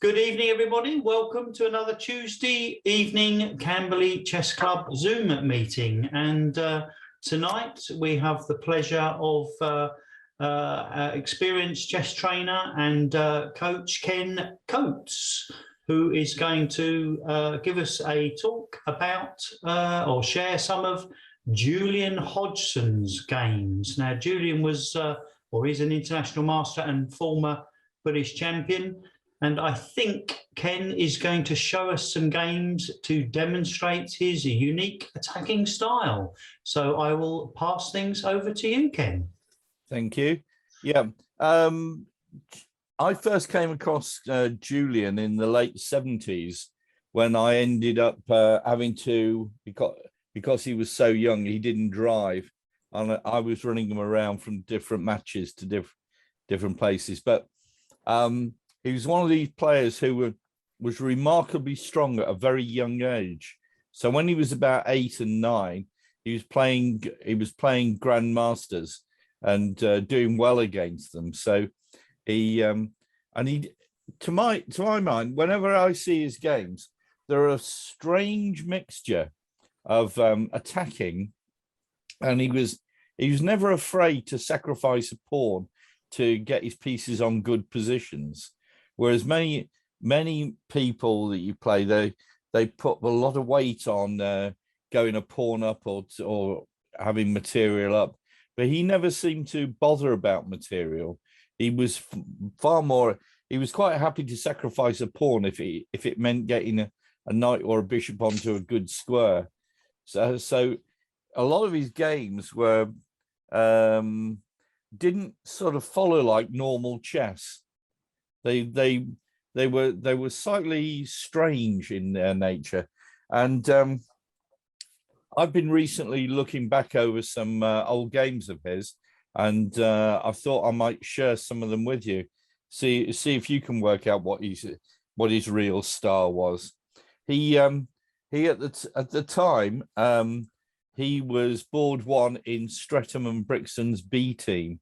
Good evening, everybody. Welcome to another Tuesday evening Camberley Chess Club Zoom meeting. And tonight we have the pleasure of experienced chess trainer and coach Ken Coates, who is going to give us a talk about or share some of Julian Hodgson's games. Now, Julian was, or is an international master and former British champion. And I think Ken is going to show us some games to demonstrate his unique attacking style. So I will pass things over to you, Ken. Thank you. Yeah. I first came across Julian in the late 70s when I ended up having to, because he was so young, he didn't drive. And I was running him around from different matches to different places. But he was one of these players who was remarkably strong at a very young age. So when he was about 8 and 9, he was playing grandmasters and doing well against them. So to my mind, whenever I see his games, they're a strange mixture of attacking, and he was never afraid to sacrifice a pawn to get his pieces on good positions. Whereas many people that you play, they put a lot of weight on going a pawn up or having material up, but he never seemed to bother about material. He was he was quite happy to sacrifice a pawn if it meant getting a knight or a bishop onto a good square. So a lot of his games were didn't sort of follow like normal chess. They were slightly strange in their nature, and I've been recently looking back over some old games of his, and I thought I might share some of them with you. See if you can work out what his real style was. He at the time he was board 1 in Streatham and Brixton's B team.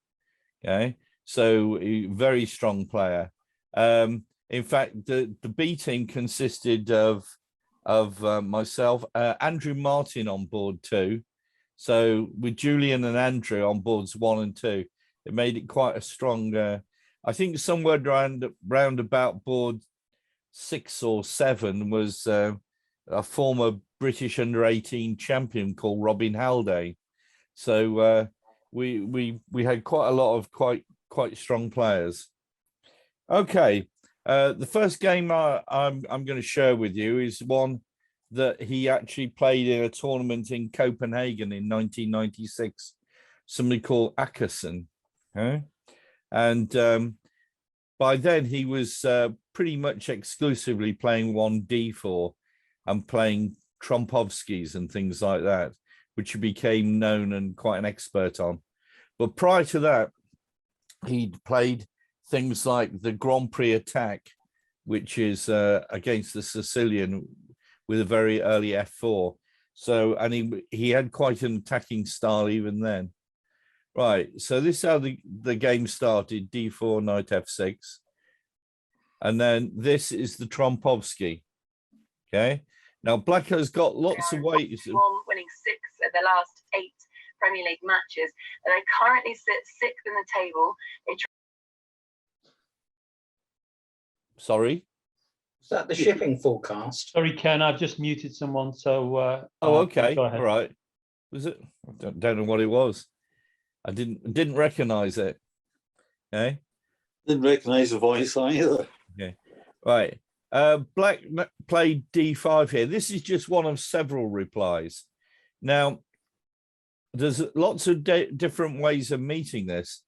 Okay, so a very strong player. In fact, the B team consisted of myself, Andrew Martin on board 2. So with Julian and Andrew on boards 1 and 2, it made it quite a strong. I think somewhere round about board 6 or 7 was a former British under-18 champion called Robin Haldane. So we had quite a lot of quite strong players. Okay, the first game I'm going to share with you is one that he actually played in a tournament in Copenhagen in 1996, somebody called Ackerson. Okay? And by then he was pretty much exclusively playing 1d4 and playing Trompovskis and things like that, which he became known and quite an expert on. But prior to that, he'd played things like the Grand Prix attack, which is against the Sicilian with a very early f4. So, and he had quite an attacking style even then. Right, so this is how the game started, d4, knight f6. And then this is the Trompovsky. Okay, now Black has got lots of ways. Winning 6 of the last 8 Premier League matches. And they currently sit 6th in the table. Sorry? Is that the shipping forecast? Sorry, Ken, I've just muted someone. So oh, okay, all right. Was it? I don't know what it was. I didn't recognize it. Okay. Didn't recognize the voice either. Okay, right. Black played d5 here. This is just one of several replies. Now, there's lots of different ways of meeting this.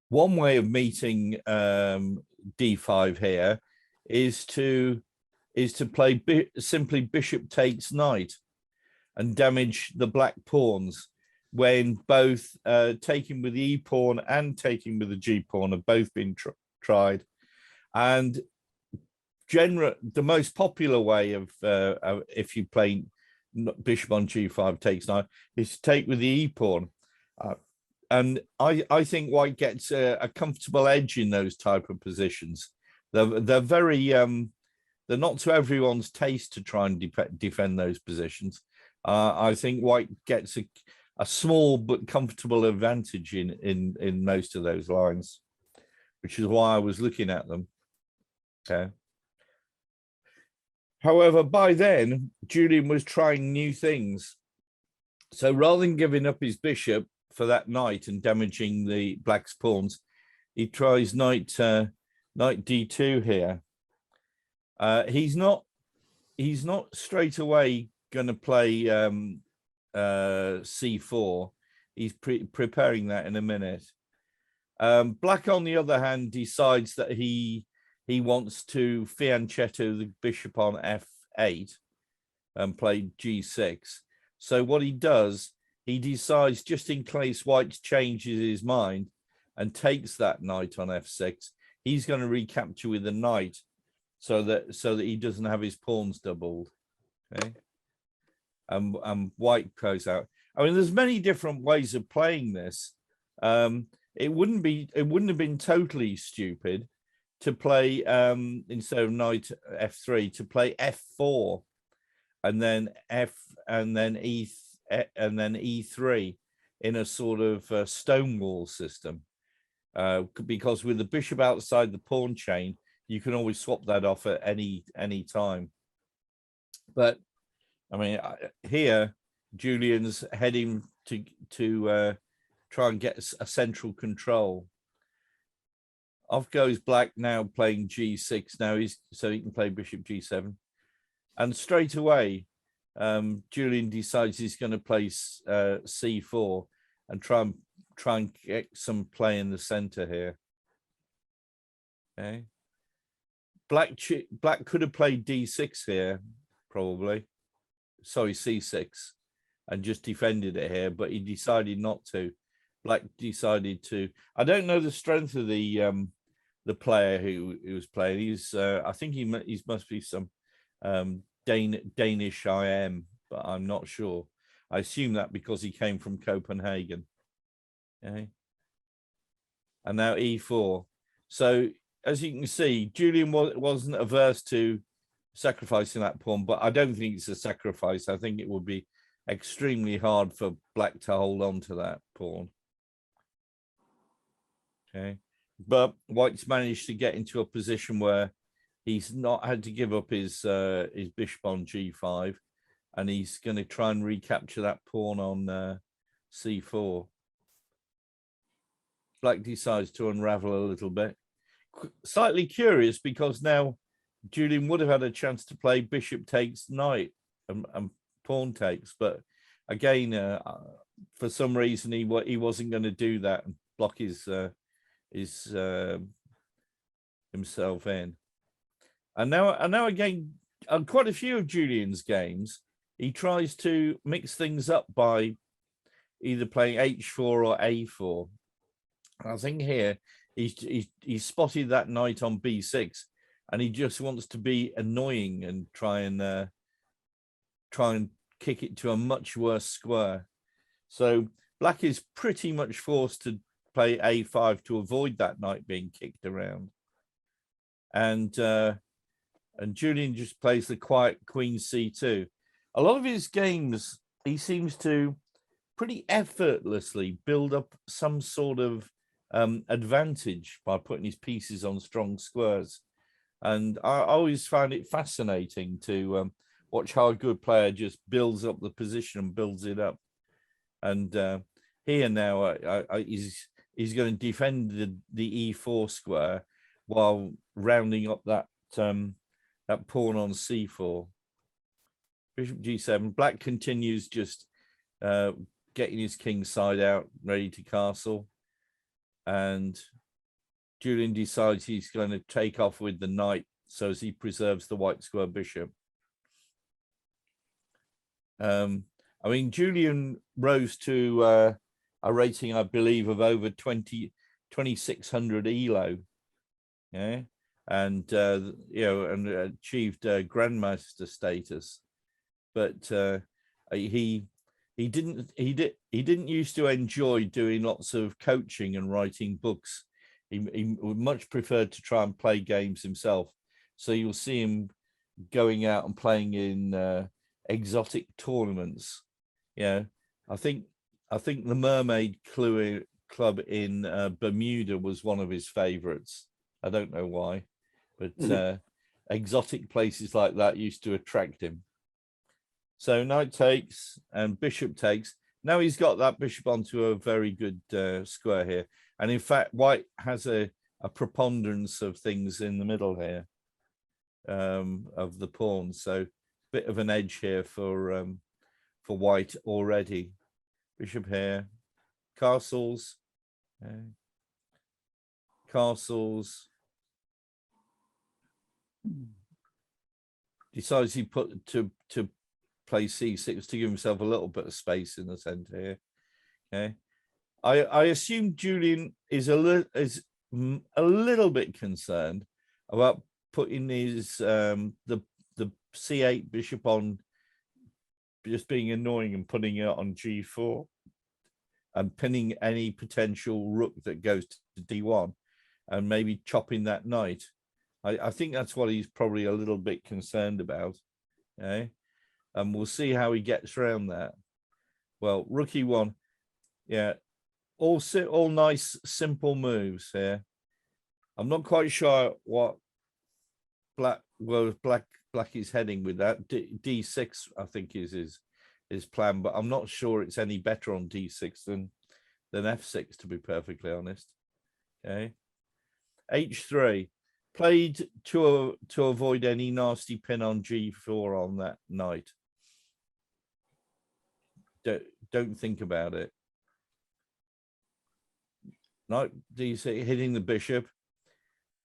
One way of meeting d5 here is to play simply bishop takes knight and damage the black pawns when both taking with the e pawn and taking with the g pawn have both been tried. And the most popular way of if you play bishop on g5 takes knight is to take with the e pawn. And I think white gets a comfortable edge in those type of positions. They're very they're not to everyone's taste to try and defend those positions. I think white gets a small but comfortable advantage in most of those lines, which is why I was looking at them. Okay. However, by then, Julian was trying new things. So rather than giving up his bishop for that knight and damaging the black's pawns, he tries knight d2 here. He's not straight away going to play c4. He's preparing that in a minute. Black, on the other hand, decides that he wants to fianchetto the bishop on f8 and play g6. So what he does, he decides, just in case white changes his mind and takes that knight on f6, he's going to recapture with a knight so that he doesn't have his pawns doubled. Okay. And white goes out. I mean, there's many different ways of playing this. It wouldn't have been totally stupid to play instead of knight f3 to play f4 and then e3 in a sort of stonewall system, because with the bishop outside the pawn chain, you can always swap that off at any time. But I mean, here Julian's heading to try and get a central control. Off goes black now, playing g6 now, so he can play bishop g7, and straight away Julian decides he's going to play c4 and try and get some play in the center here. Okay, black could have played d6 here, probably, sorry, c6, and just defended it here, but he decided not to. Black decided to. I don't know the strength of the player who was playing. He's I think he must be some Danish IM, but I'm not sure. I assume that because he came from Copenhagen. Okay. And now e4. So as you can see, Julian wasn't averse to sacrificing that pawn, but I don't think it's a sacrifice. I think it would be extremely hard for black to hold on to that pawn. Okay, but white's managed to get into a position where he's not had to give up his bishop on g5, and he's going to try and recapture that pawn on c4. Black decides to unravel a little bit. Slightly curious, because now Julian would have had a chance to play bishop takes knight and pawn takes, but again, for some reason he wasn't going to do that and block his himself in. And now again, on quite a few of Julian's games, he tries to mix things up by either playing h4 or a4. I think here he's spotted that knight on b6, and he just wants to be annoying and try and kick it to a much worse square. So black is pretty much forced to play a5 to avoid that knight being kicked around, and Julian just plays the quiet queen c2. A lot of his games, he seems to pretty effortlessly build up some sort of advantage by putting his pieces on strong squares, and I always found it fascinating to watch how a good player just builds up the position and builds it up. And here now he's going to defend the e4 square while rounding up that that pawn on c4. Bishop g7. Black continues just getting his king side out, ready to castle. And Julian decides he's going to take off with the knight so as he preserves the white square bishop. I mean, Julian rose to a rating, I believe, of over 2,600 ELO. Yeah. And, and achieved grandmaster status. But he he didn't used to enjoy doing lots of coaching and writing books. He would much prefer to try and play games himself. So you'll see him going out and playing in exotic tournaments. Yeah, I think the Mermaid Club in Bermuda was one of his favorites. I don't know why, but exotic places like that used to attract him. So knight takes and bishop takes. Now he's got that bishop onto a very good square here. And in fact, white has a preponderance of things in the middle here of the pawns. So bit of an edge here for white already. Bishop here, castles, castles. Decides he put to play c6 to give himself a little bit of space in the center here. Okay, I assume Julian is a little bit concerned about putting his the c8 bishop on, just being annoying and putting it on g4 and pinning any potential rook that goes to d1 and maybe chopping that knight. I think that's what he's probably a little bit concerned about. Okay, and we'll see how he gets around that. Well, rook e1, yeah, all nice simple moves here. I'm not quite sure what black is heading with that. D6 I think is his plan, but I'm not sure it's any better on d6 than f6, to be perfectly honest. Okay, h3 played to avoid any nasty pin on g4 on that knight. Don't think about it. Knight d6 hitting the bishop.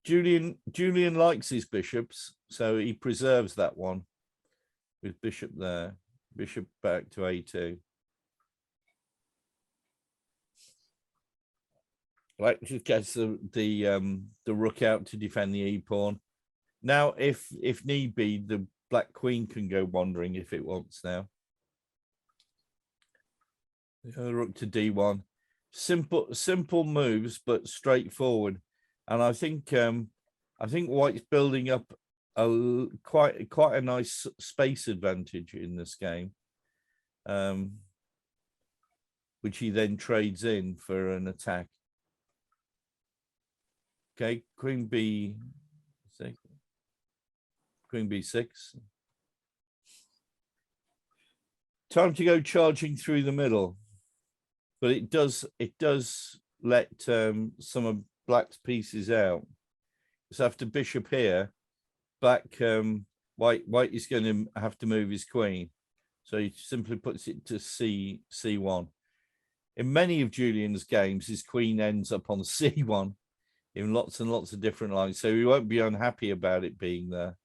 Julian likes his bishops, so he preserves that one with bishop there. Bishop back to a2. Black just gets the rook out to defend the e-pawn. Now, if need be, the black queen can go wandering if it wants now. The rook to d1. Simple moves, but straightforward. And I think white's building up quite a nice space advantage in this game, which he then trades in for an attack. Okay, queen b6, queen b6. Time to go charging through the middle, but it does let some of black's pieces out. So after bishop here, white is going to have to move his queen, so he simply puts it to c1. In many of Julian's games, his queen ends up on c1 in lots and lots of different lines, so he won't be unhappy about it being there,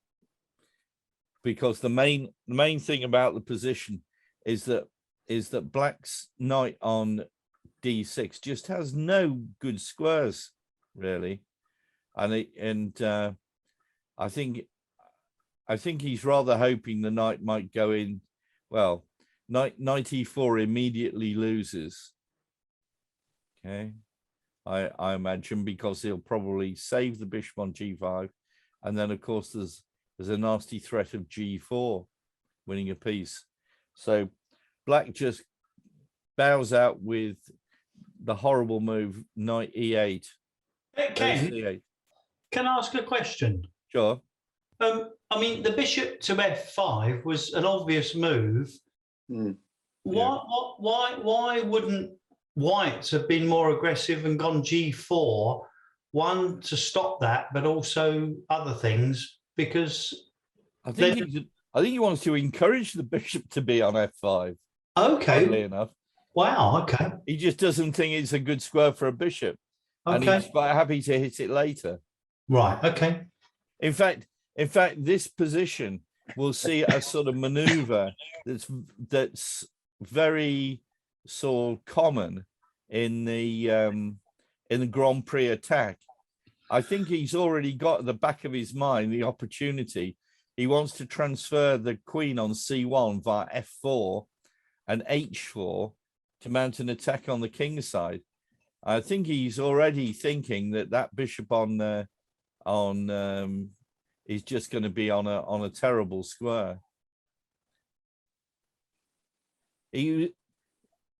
because the main thing about the position is that black's knight on d6 just has no good squares really, and I think he's rather hoping the knight might go in. Well, knight e4 immediately loses. Okay, I imagine, because he'll probably save the bishop on g5, and then of course there's a nasty threat of g4 winning a piece. So black just bows out with the horrible move knight e8. Ken, can I ask a question? Sure. I mean, the bishop to f5 was an obvious move. Why wouldn't white have been more aggressive and gone g4? One, to stop that, but also other things, because I think he wants to encourage the bishop to be on f5. Okay. Oddly enough. Wow. Okay. He just doesn't think it's a good square for a bishop, and Okay. he's quite happy to hit it later. Right. Okay. In fact, this position will see a sort of maneuver that's very sort of common in the Grand Prix attack. I think he's already got at the back of his mind the opportunity. He wants to transfer the queen on c1 via f4 and h4 to mount an attack on the king's side. I think he's already thinking that that bishop on is just going to be on a terrible square.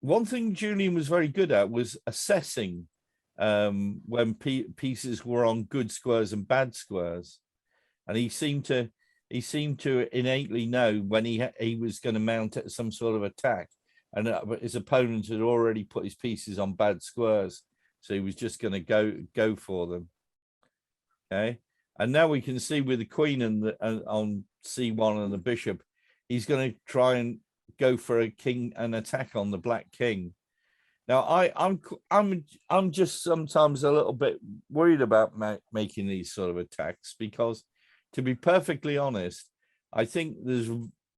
One thing Julian was very good at was assessing when pieces were on good squares and bad squares, and he seemed to innately know when he was going to mount some sort of attack, and his opponent had already put his pieces on bad squares, so he was just going to go for them. Okay, and now we can see with the queen and on c1 and the bishop, he's going to try and go for an attack on the black king. Now I'm just sometimes a little bit worried about making these sort of attacks, because to be perfectly honest, I think there's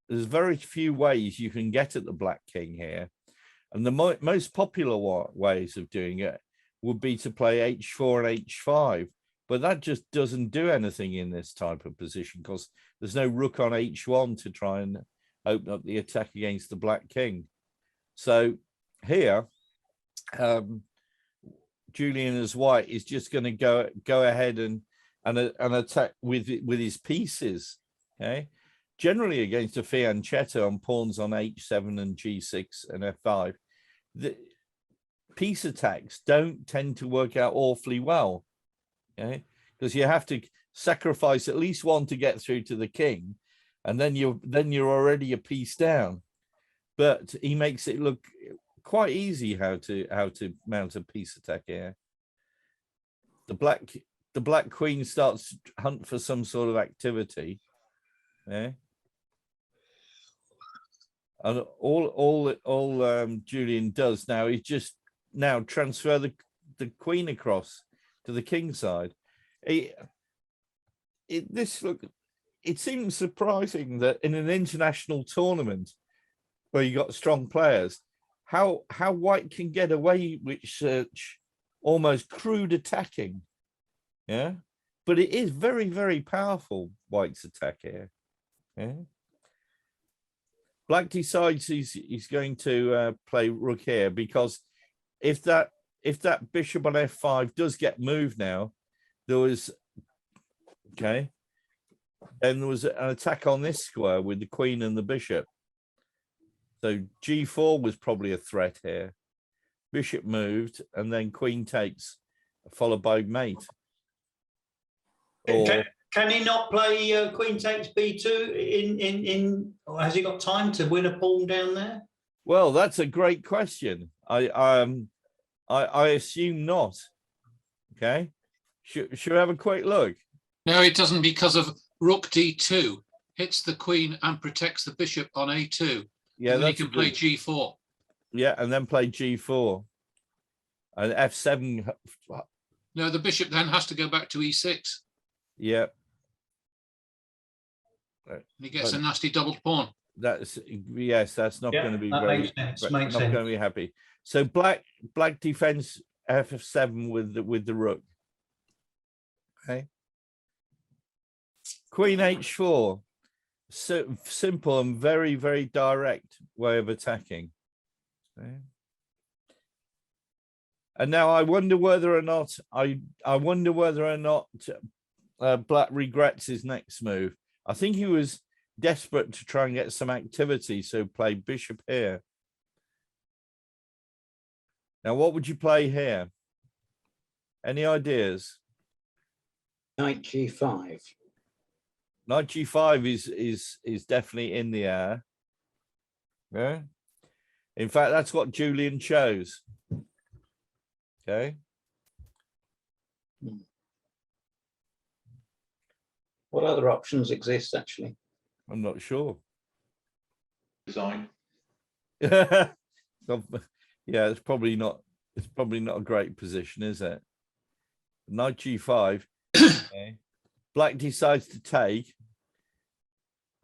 very few ways you can get at the black king here, and the most popular ways of doing it would be to play h4 and h5, but that just doesn't do anything in this type of position because there's no rook on h1 to try and open up the attack against the black king. So here, Julian as white is just going to go ahead and attack with his pieces. Okay, generally against a fianchetto on pawns on h7 and g6 and f5, the piece attacks don't tend to work out awfully well. Okay, because you have to sacrifice at least one to get through to the king, and then you're already a piece down. But he makes it look quite easy how to mount a piece attack here. The black queen starts to hunt for some sort of activity. Yeah. And all Julian does now is just transfer the queen across to the king side. It seems surprising that in an international tournament where you got strong players, how white can get away with such almost crude attacking. Yeah, but it is very, very powerful, white's attack here. Yeah. Black decides he's going to play rook here, because if that bishop on f5 does get moved now, there was and there was an attack on this square with the queen and the bishop. So g4 was probably a threat here. Bishop moved, and then queen takes, followed by mate. Or, can he not play queen takes b2 or has he got time to win a pawn down there? well, that's a great question. I assume not. Okay, should we have a quick look? No, it doesn't, because of rook d2 hits the queen and protects the bishop on a2. Yeah, and then that's you can play g4. Yeah, and then play g4 and f7. No, the bishop then has to go back to e6. Yeah, And he gets a nasty doubled pawn. that's not going to be makes not sense. going to be happy. So black defends f7 with the rook. Okay. Queen h4. So simple and very, very direct way of attacking. Okay. And now I wonder whether or not Black regrets his next move. I think he was desperate to try and get some activity, so play bishop here. Now, what would you play here? Any ideas? Knight g5. Knight g5 is definitely in the air. Yeah. In fact, that's what Julian chose. Okay. What other options exist, actually? I'm not sure. Design. Yeah, it's probably not a great position, is it? Knight g5. Okay. Black decides to take,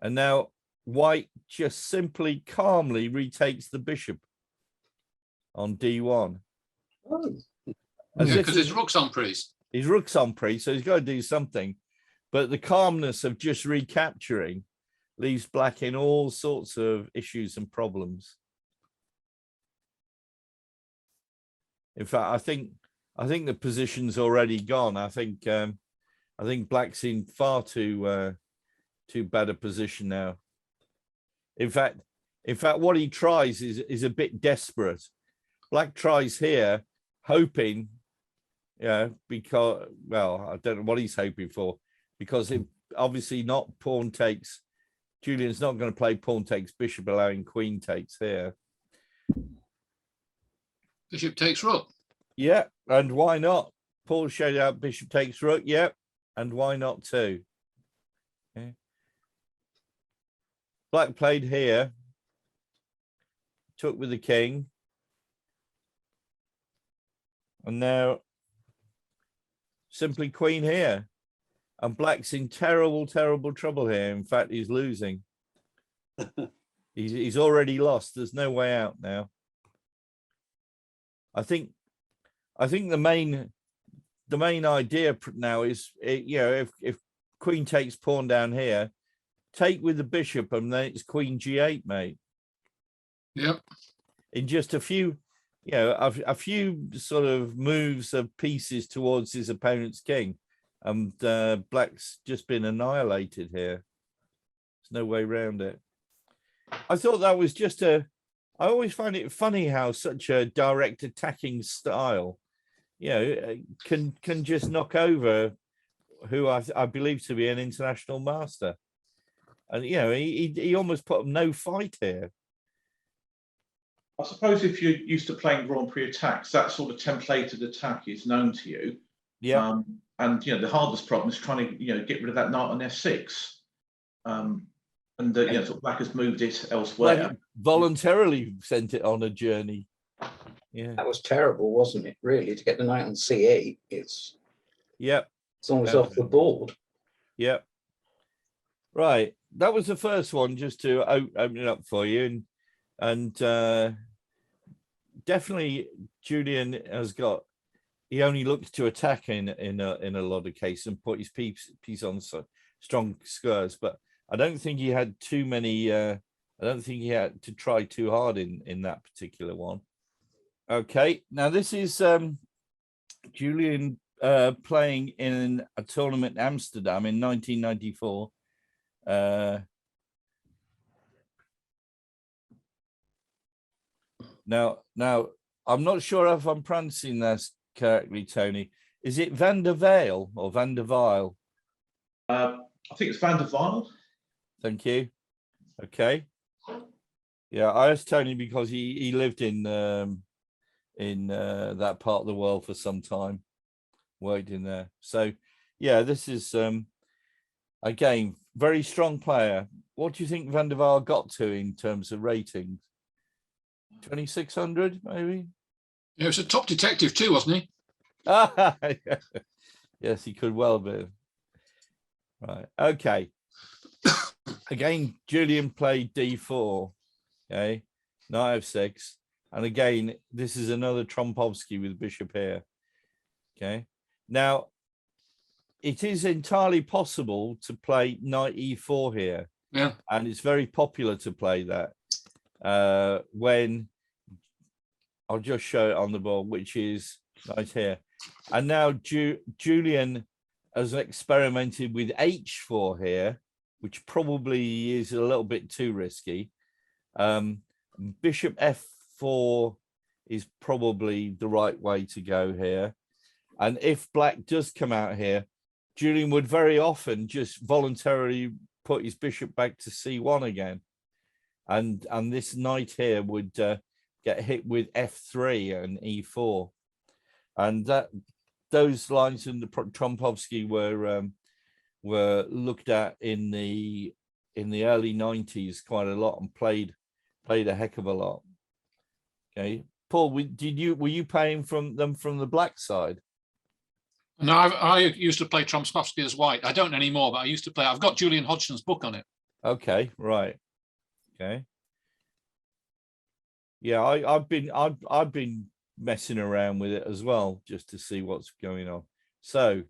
and now white just simply calmly retakes the bishop on d1. Oh. Because his rook's on priest. His rook's on priest, so he's got to do something. But the calmness of just recapturing leaves black in all sorts of issues and problems. In fact, I think the position's already gone. I think Black's in far too bad a position now. In fact, what he tries is a bit desperate. Black tries here, hoping, because, well, I don't know what he's hoping for, because it obviously not pawn takes. Julian's not going to play pawn takes bishop, allowing queen takes here. Bishop takes rook. Yeah, and why not? Paul showed out bishop takes rook. Yeah, and why not too? Okay. Black played here, took with the king, and now simply queen here. And Black's in terrible, terrible trouble here. In fact, he's losing. He's already lost. There's no way out now. I think the main idea now is, if queen takes pawn down here, take with the bishop, and then it's queen g8, mate. Yep. In just a few, a few sort of moves of pieces towards his opponent's king, and Black's just been annihilated here. There's no way around it. I thought that was just I always find it funny how such a direct attacking style, can just knock over who I believe to be an international master. And, he almost put up no fight here. I suppose if you're used to playing Grand Prix attacks, that sort of templated attack is known to you. Yeah. And the hardest problem is trying to get rid of that knight on f6. Sort of Black has moved it elsewhere. Well, voluntarily sent it on a journey. Yeah. That was terrible, wasn't it? Really, to get the knight on c8, it's almost off the board. Yep. Right. That was the first one, just to open it up for you, and definitely Julian has got. He only looks to attack in a lot of cases and put his piece on strong skirts, but I don't think he had too many. I don't think he had to try too hard in that particular one. Okay, now this is Julian playing in a tournament in Amsterdam in 1994. Now I'm not sure if I'm pronouncing this correctly, Tony. Is it Van der Veil or Van der Veil? I think it's Van der Veil. Thank you. Okay. Yeah, I asked Tony because he lived in that part of the world for some time, worked in there. So yeah, this is again very strong player. What do you think Van der Veil got to in terms of ratings? 2,600 maybe. He was a top detective too, wasn't he? Yes, he could well be. Right. Okay. Again, Julian played d4. Okay. Knight f6. And again, this is another Trompovsky with bishop here. Okay. Now, it is entirely possible to play knight e4 here. Yeah. And it's very popular to play that. When I'll just show it on the board, which is right here. And now Julian has experimented with h4 here, which probably is a little bit too risky. Bishop f4 is probably the right way to go here. And if Black does come out here, Julian would very often just voluntarily put his bishop back to c1 again. And this knight here would get hit with f3 and e4. And those lines in the Trompovsky were looked at in the early 90s quite a lot and played a heck of a lot. Okay, Paul, were you playing from the Black side? No, I used to play Trompovsky as white. I don't anymore, but I used to play. I've got Julian Hodgson's book on it. Okay, right. Okay. Yeah, I've been messing around with it as well just to see what's going on. So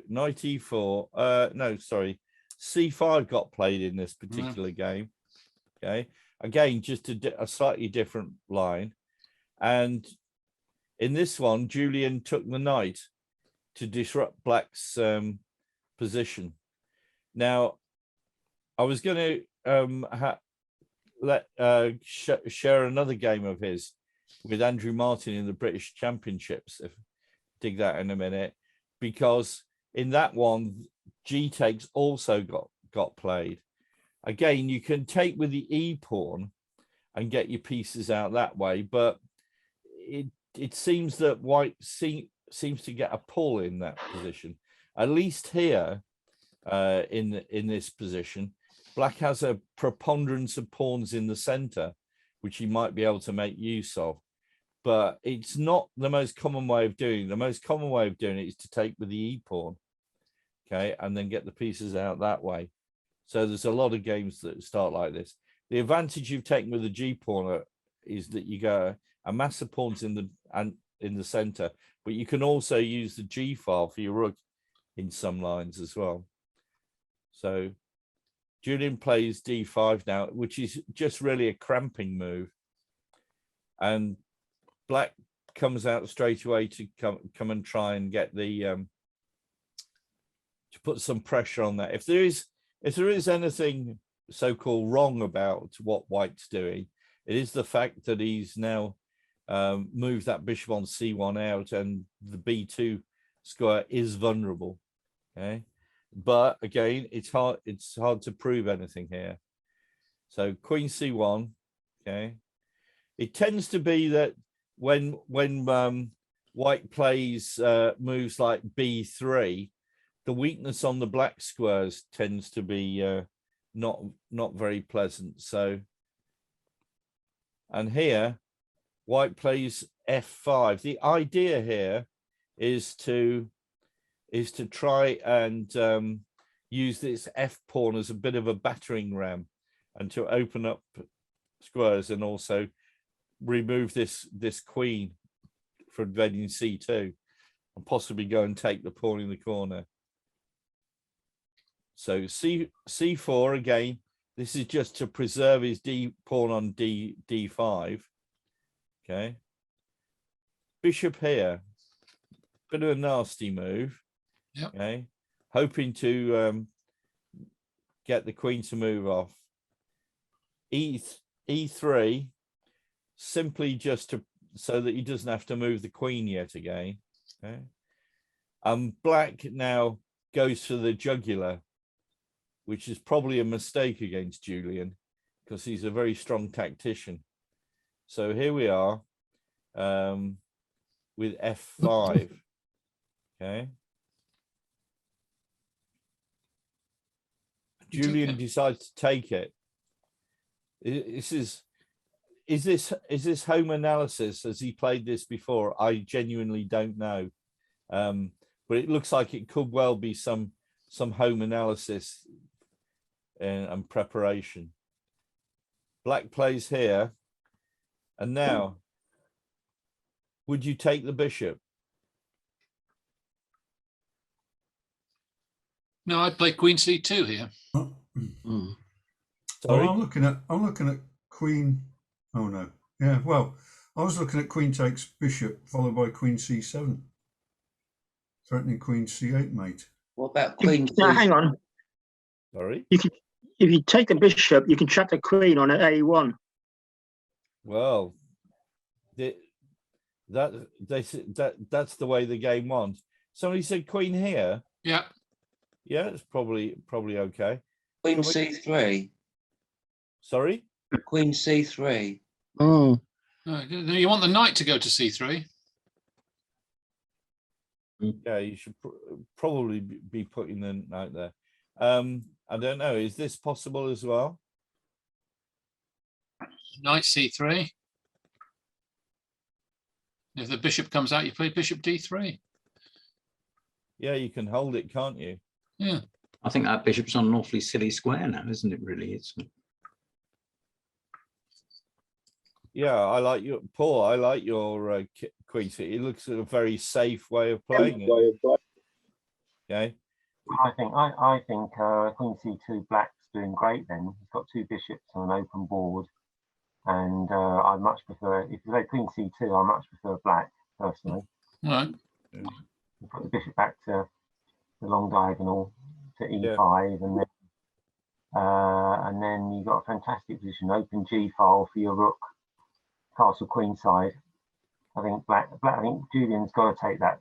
knight e4. No, sorry, c5 got played in this particular game. Okay, again, just a slightly different line, and In this one, Julian took the knight to disrupt Black's position. Now, I was going to share another game of his with Andrew Martin in the British Championships. Dig that in a minute, because in that one, G takes also got played. Again, you can take with the E pawn and get your pieces out that way, but it seems that White seems to get a pull in that position. At least here, in this position, Black has a preponderance of pawns in the center, which he might be able to make use of. But it's not the most common way of doing it. The most common way of doing it is to take with the E pawn, okay, and then get the pieces out that way. So there's a lot of games that start like this. The advantage you've taken with the G pawn is that you go a mass of pawns in the center, but you can also use the G file for your rook in some lines as well. So Julian plays D5 now, which is just really a cramping move, and Black comes out straight away to come and try and get the to put some pressure on that. If there is anything so-called wrong about what White's doing, it is the fact that he's now moved that bishop on C1 out, and the B2 square is vulnerable. Okay, but again, it's hard to prove anything here. So Queen C1. Okay, it tends to be that when White plays moves like B3, the weakness on the Black squares tends to be not very pleasant. So, and here White plays F5. The idea here is to try and use this F pawn as a bit of a battering ram, and to open up squares, and also remove this queen from invading C2, and possibly go and take the pawn in the corner. So C4 again. This is just to preserve his pawn on D5. Okay. Bishop here. Bit of a nasty move. Yep. Okay. Hoping to get the queen to move off. E3, simply just so that he doesn't have to move the queen yet again. Okay. Black now goes for the jugular, which is probably a mistake against Julian, because he's a very strong tactician. So here we are with F5. Okay. Julian decides to take it. Is this home analysis? Has he played this before? I genuinely don't know, but it looks like it could well be some home analysis and preparation. Black plays here, and now, would you take the bishop? No, I'd play Queen C2 here. Sorry? Well, I'm looking at Queen. Oh no, yeah. Well, I was looking at Queen takes bishop, followed by Queen C7, threatening Queen C8, mate. What about Queen? Now, hang on. Sorry. If you take the bishop, you can trap the queen on an A1. Well, that's the way the game wants. Somebody said queen here. Yeah. Yeah, it's probably okay. Queen C3. Sorry? Queen C3. Oh. You want the knight to go to C3. Yeah, you should probably be putting the knight there. I don't know. Is this possible as well? Knight C3. If the bishop comes out, you play bishop D3. Yeah, you can hold it, can't you? Yeah. I think that bishop's on an awfully silly square now, isn't it? Really, it's. Yeah, I like your Paul. I like your queen. It looks a very safe way of playing it. Okay. I think Queen C2 Black's doing great. Then he's got two bishops on an open board, and I much prefer, if you play Queen C2, I much prefer Black. personally. Right. You put the bishop back to the long diagonal to e5, and then you've got a fantastic position. Open g file for your rook, castle queen side. I think I think Julian's got to take that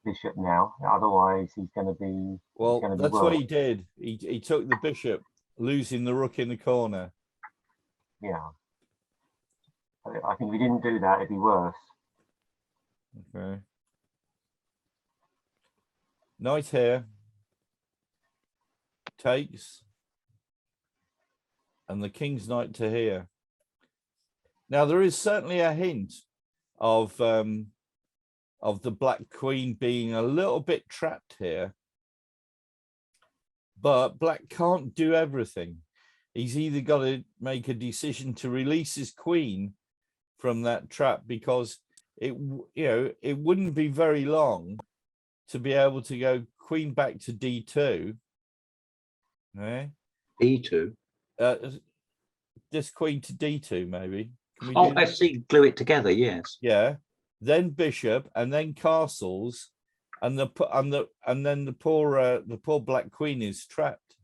bishop now. Otherwise, he's going to be. Well, that's what he did. He took the bishop, losing the rook in the corner. Yeah. I think if he didn't do that, it'd be worse. Okay. Knight here. Takes. And the king's knight to here. Now, there is certainly a hint of the black queen being a little bit trapped here. But black can't do everything. He's either got to make a decision to release his queen from that trap, because it wouldn't be very long to be able to go queen back to d2. Okay. E2. This queen to d2 maybe. Oh, I see. Glue it together. Yes. Yeah. Then bishop, and then castles, and then the poor black queen is trapped.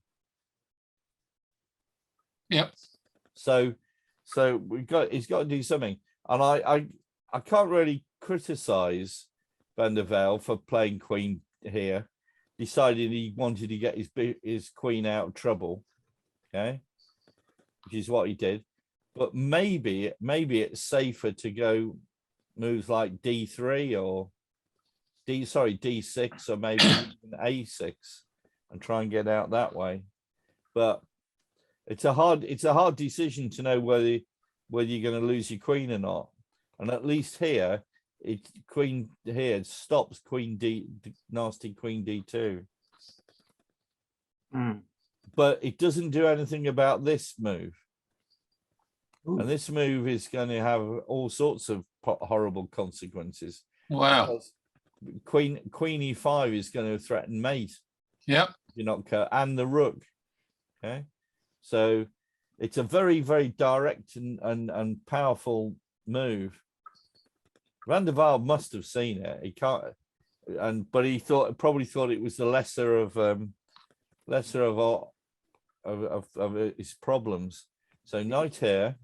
Yep. So he's got to do something, and I can't really criticize Van der Velde for playing queen here, deciding he wanted to get his queen out of trouble, okay, which is what he did. But maybe it's safer to go moves like d3 or d6, or maybe even a6, and try and get out that way. But it's a hard decision to know whether you're going to lose your queen or not. And at least here, queen here stops nasty queen d2. But it doesn't do anything about this move. Ooh. And this move is going to have all sorts of horrible consequences. Wow. Queen e5 is going to threaten mate. Yep. You're not and the rook. Okay. So it's a very, very direct and powerful move. Van der Velde must have seen it. He can't, but he probably thought it was the lesser of his problems. So knight here.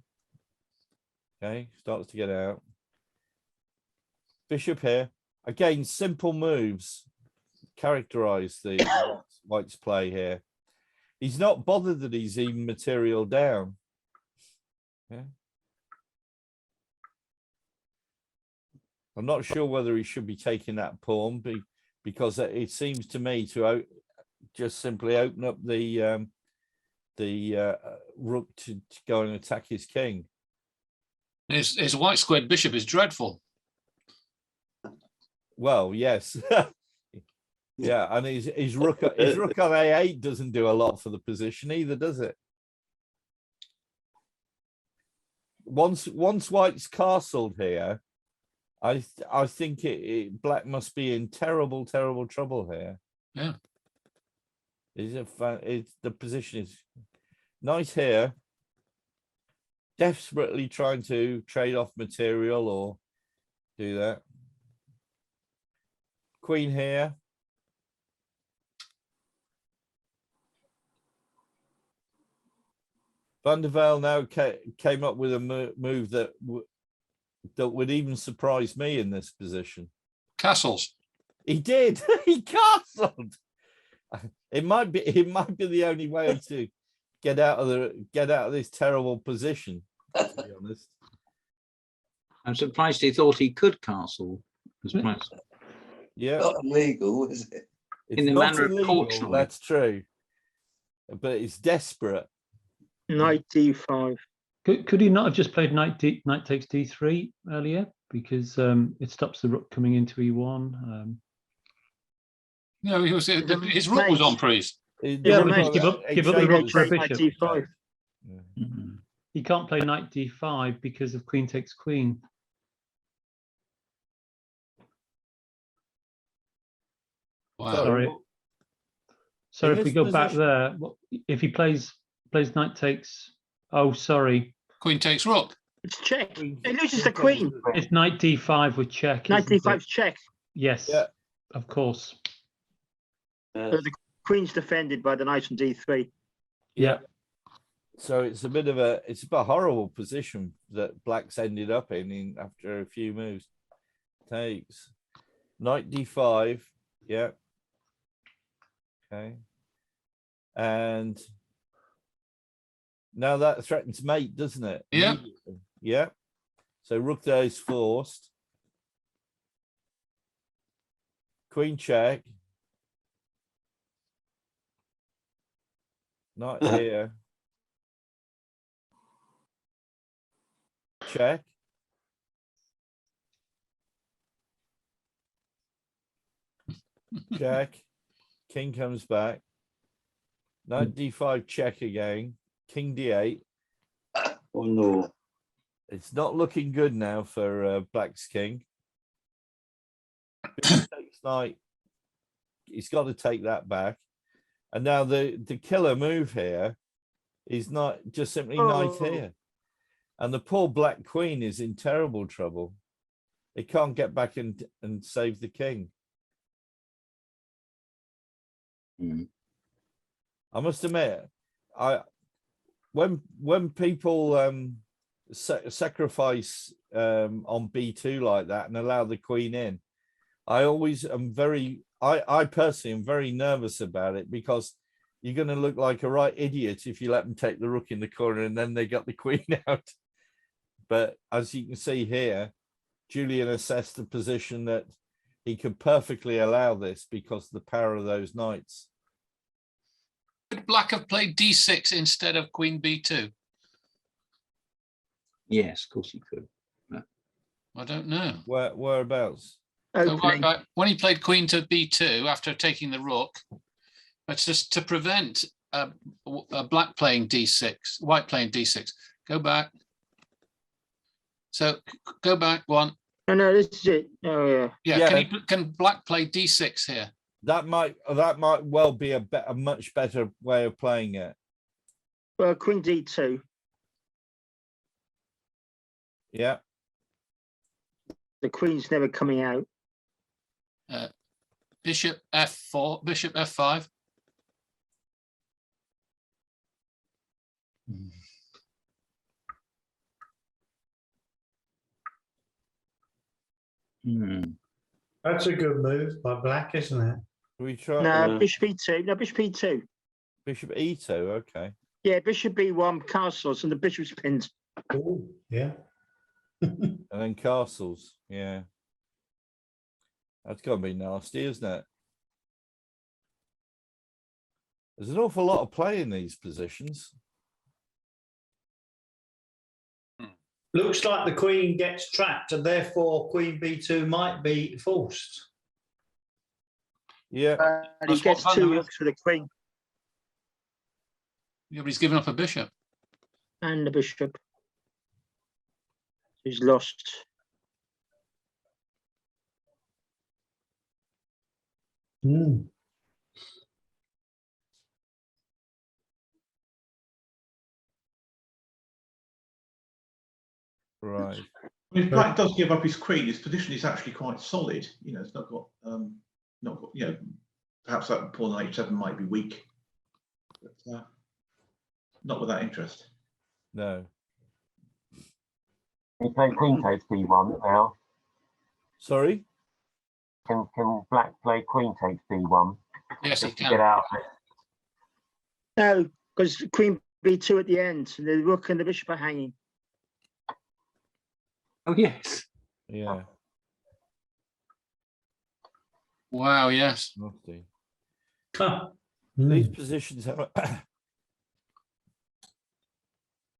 Okay, starts to get out. Bishop here. Again, simple moves characterize the white's play here. He's not bothered that he's even material down. Yeah. I'm not sure whether he should be taking that pawn, because it seems to me to just simply open up the rook to go and attack his king. His white squared bishop is dreadful. Well, yes. Yeah, and his rook on a8 doesn't do a lot for the position either, does it? Once white's castled here, I think black must be in terrible trouble here. Yeah. The position is knight here, desperately trying to trade off material or do that. Queen here. Van der Velde now came up with a move that would even surprise me in this position. Castles. He did. He castled. It might be the only way to get out of this terrible position, to be honest. I'm surprised he thought he could castle. Yeah. Not illegal, is it? In the manner of Portugal. That's true. But it's desperate. Knight d5. Could he not have just played knight takes d3 earlier, because it stops the rook coming into e1? No, his rook was on priest. Yeah, but give up the rook for a bishop. d5. He can't play knight d5 because of queen takes queen. Wow. So if we go back there, if he plays knight takes, oh sorry, queen takes rook. It's check. Queen- It loses queen the queen. takes- It's knight d5 with check. Knight isn't d5 it? is check. Yes, Yeah. of course. The queen's defended by the knight on d3. Yeah. So it's a bit of it's a horrible position that Black's ended up in after a few moves. Takes knight d5. Yeah. Okay. And now that threatens mate, doesn't it? Yeah. Immediately. Yeah. So rook there is forced. Queen check. Not here. Check. Check. King comes back. Knight d5 check again. King d8. Oh no. It's not looking good now for Black's king. Bishop takes knight. He's got to take that back. And now the killer move here is not just simply knight here. And the poor Black queen is in terrible trouble. It can't get back and save the king. I must admit, when people sacrifice on b2 like that and allow the queen in, I always am I personally am very nervous about it, because you're going to look like a right idiot if you let them take the rook in the corner and then they got the queen out. But as you can see here, Julian assessed the position that he could perfectly allow this because of the power of those knights. Could Black have played d6 instead of queen b2? Yes, of course he could. I don't know. Whereabouts? So when he played queen to b2 after taking the rook, that's just to prevent a black playing d6, white playing d6. Go back. So go back one. No, this is it. Oh yeah. Yeah. Can Black play d6 here? That might well be a much better way of playing it. Well, queen d2. Yeah. The queen's never coming out. Bishop f4, bishop f5. That's a good move by Black, isn't it? We try. No, bishop e2. No, bishop e2. Bishop e2. Okay. Yeah, bishop b1 castles and the bishop's pinned. Oh, yeah. And then castles. Yeah. That's got to be nasty, isn't it? There's an awful lot of play in these positions. Looks like the queen gets trapped, and therefore queen b2 might be forced. Yeah. And he gets two rooks for the queen. Yeah, but he's given up a bishop. And the bishop. He's lost. Right. If Black does give up his queen, his position is actually quite solid. You know, it's not got, you know, perhaps that pawn on h7 might be weak, but not with that interest. No. He played queen takes b1 now. Sorry? Can Black play queen takes b1? Yes, he can. Get out of it. No, because queen b2 at the end, and the rook and the bishop are hanging. Oh yes. Yeah. Wow, yes. Nasty. Huh. These positions have.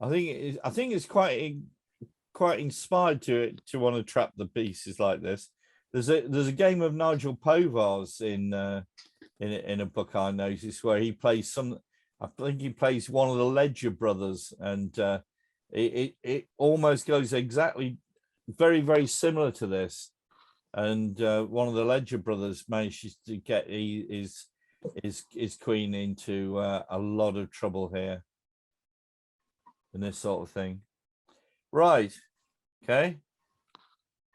I think it's quite inspired to want to trap the pieces like this. There's a game of Nigel Povar's in a book I noticed where he plays I think he plays one of the Ledger brothers, and it almost goes exactly very, very similar to this. And one of the Ledger brothers manages to get his queen into a lot of trouble here in this sort of thing. Right. Okay.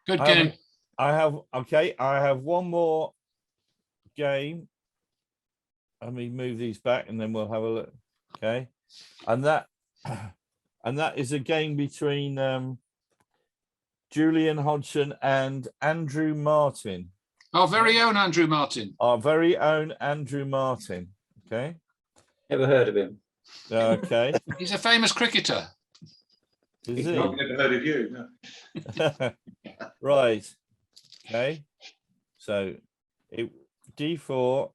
Good game. I have one more game. Let me move these back and then we'll have a look. Okay. And that is a game between Julian Hodgson and Andrew Martin. Our very own Andrew Martin. Our very own Andrew Martin. Okay. Never heard of him. Okay. He's a famous cricketer. Is I've he? never heard of you. No. Right. Okay. So D4,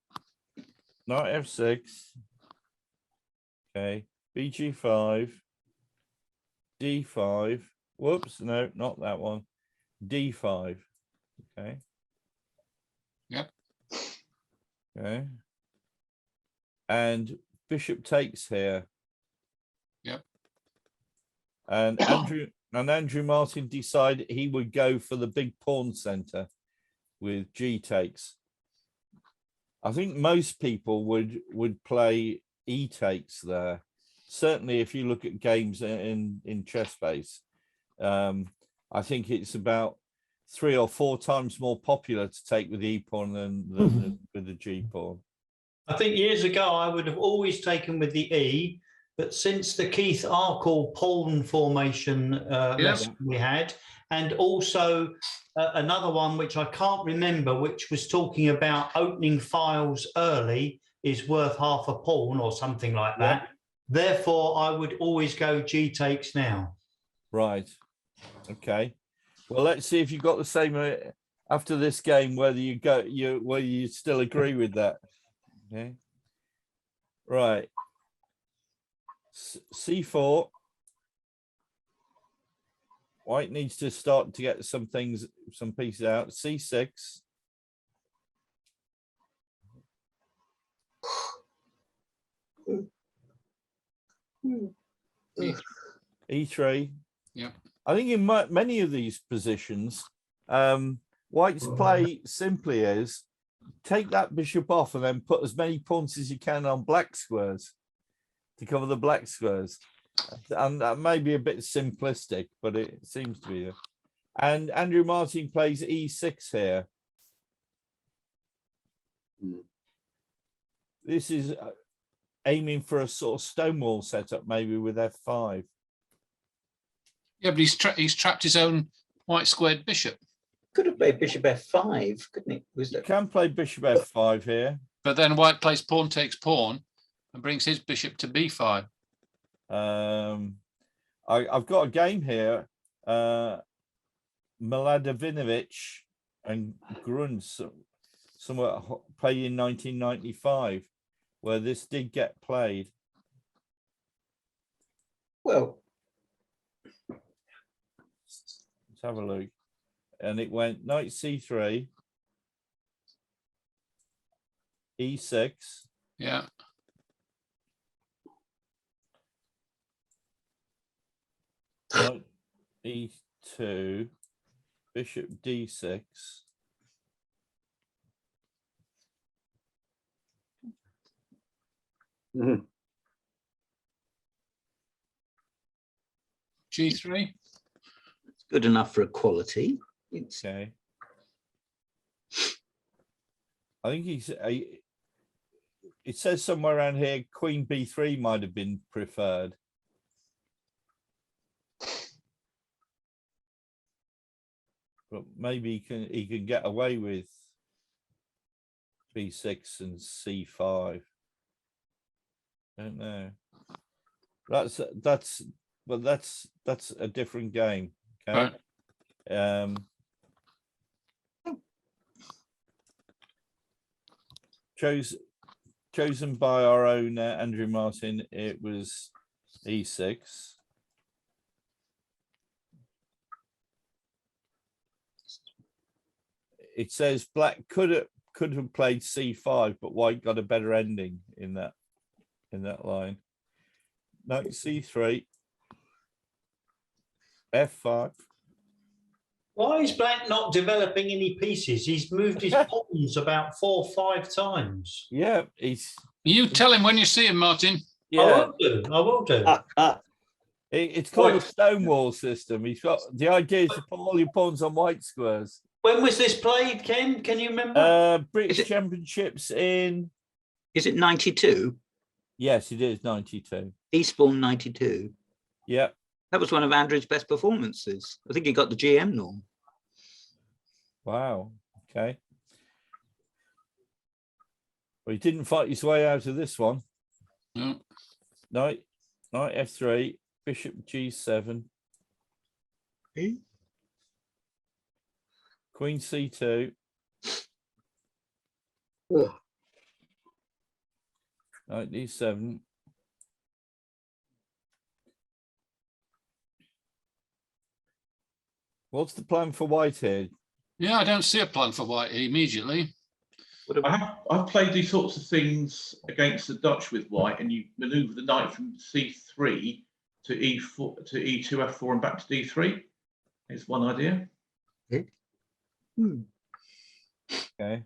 knight F6. Okay. BG5. D5. Whoops, no, not that one. D5. Okay. Yep. Okay. And bishop takes here. Yep. And Andrew Martin decided he would go for the big pawn center with G takes. I think most people would play E takes there. Certainly, if you look at games in chess base, I think it's about 3 or 4 times more popular to take with the E pawn than with the G pawn. I think years ago I would have always taken with the E, but since the Keith Arkle pawn formation lesson we had, and also another one which I can't remember, which was talking about opening files early is worth half a pawn or something like that. Therefore, I would always go G takes now. Right. Okay. Well, let's see if you got the same after this game. Whether you still agree with that. Okay. Right. C4. White needs to start to get some pieces out. C6. E3. Yeah. I think in many of these positions, White's play simply is take that bishop off and then put as many pawns as you can on black squares to cover the black squares. And that may be a bit simplistic, but it seems to be. And Andrew Martin plays E6 here. This is aiming for a sort of stonewall setup, maybe with F5. Yeah, but he's trapped his own white squared bishop. Could have played bishop F5, couldn't he? You can play bishop F5 here. But then white plays pawn takes pawn and brings his bishop to B5. I've got a game here. Miladinovic and Grun somewhere played in 1995, where this did get played. Well, let's have a look. And it went knight C3, E6. Yeah. Knight E2, bishop D6. G3. It's good enough for equality. Okay. I think it says somewhere around here Queen B3 might have been preferred. But maybe he can get away with B6 and C5. I don't know. That's a different game. Okay. Right. Chosen by our own Andrew Martin, it was E6. It says black could have played C5, but white got a better ending in that line. Knight C3, F5. Why is black not developing any pieces? He's moved his pawns about 4 or 5 times. Yeah, You tell him when you see him, Martin. Yeah. I will do. It's called a Stonewall system. He's got the idea is to put all your pawns on white squares. When was this played, Ken? Can you remember? British Championships in. Is it 92? Yes, it is 92. Eastbourne 92. Yep. That was one of Andrew's best performances. I think he got the GM norm. Wow. Okay. Well, he didn't fight his way out of this one. No. Knight F3, Bishop G7. Queen C2. Ugh. Knight D7. What's the plan for white here? Yeah, I don't see a plan for white immediately. I've played these sorts of things against the Dutch with white, and you manoeuvre the knight from C3 to E4 to E2 F4 and back to D3. Is one idea. Okay.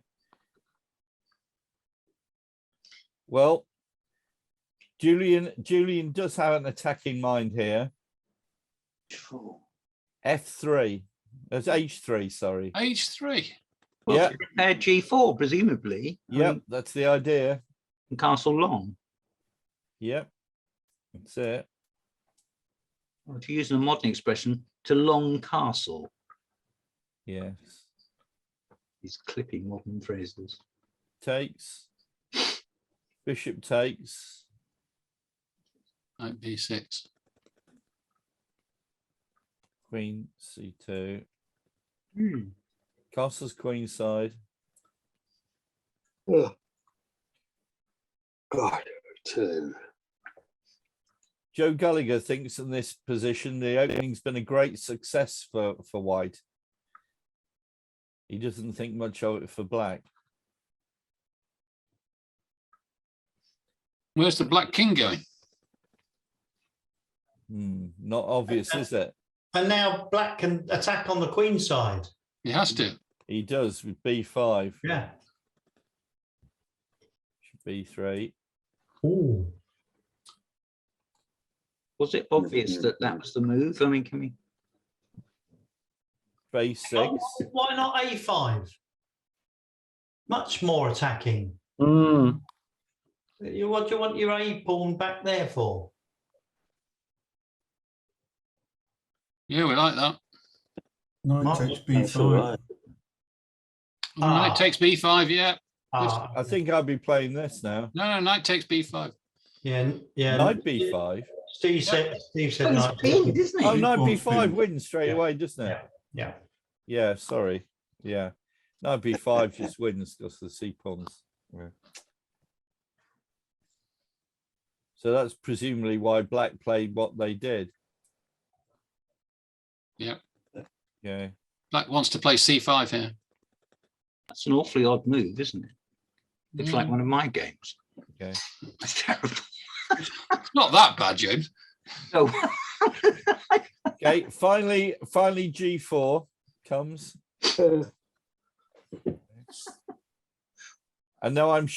Well, Julian does have an attack in mind here. F3. That's H3, sorry. H3. Well, Yeah. Prepare G4, presumably. Yep, that's the idea. And Castle Long. Yep. That's it. Or to use a modern expression, to Long Castle. Yes. He's clipping modern phrases. Takes. Bishop takes. Knight B6. Queen C2. Hmm. Castle's queen side. Oh. God, two. Joe Gallagher thinks in this position the opening's been a great success for white. He doesn't think much of it for black. Where's the black king going? Not obvious, is it? And now black can attack on the queen side. He has to. He does with B5. Yeah. B3. Ooh. Was it obvious that that was the move? I mean, can we? B6. Why not A5? Much more attacking. Mm. What do you want your A pawn back there for? Yeah, we like that. Knight takes B5. Knight takes B5, yeah. I think I'll be playing this now. No, knight takes B5. Yeah. Knight B5. Steve said knight. Isn't it? Oh, knight B5 wins straight away, doesn't it? Yeah. Yeah, sorry. Yeah. Knight B5 just wins because the C pawns. Yeah. So that's presumably why black played what they did. Yeah. Yeah. Black wants to play C5 here. That's an awfully odd move, isn't it? Looks like one of my games. Okay. That's terrible. It's not that bad, James. No. Okay. Finally, G4 comes. And now I'm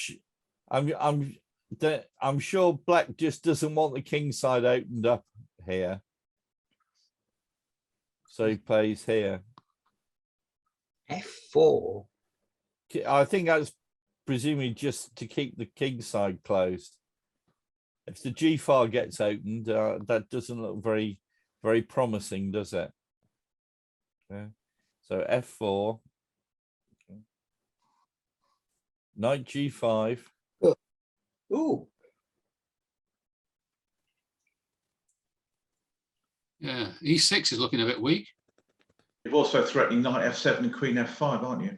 sure black just doesn't want the king side opened up here. So he plays here. F4. I think that's presumably just to keep the king side closed. If the G file gets opened, that doesn't look very, very promising, does it? Yeah. So F4. Okay. Knight G5. Ooh. Yeah, E6 is looking a bit weak. You're also threatening knight F7 and queen F5, aren't you?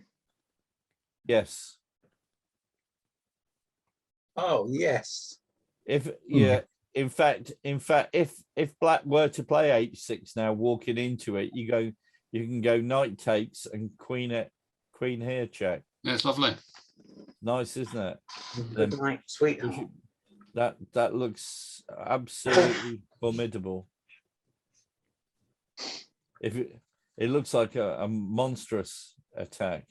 Yes. Oh, yes. In fact, if black were to play H6 now, walking into it, you can go knight takes and queen here check. Yeah, it's lovely. Nice, isn't it? Good night, sweetheart. That looks absolutely formidable. If it looks like a monstrous attack.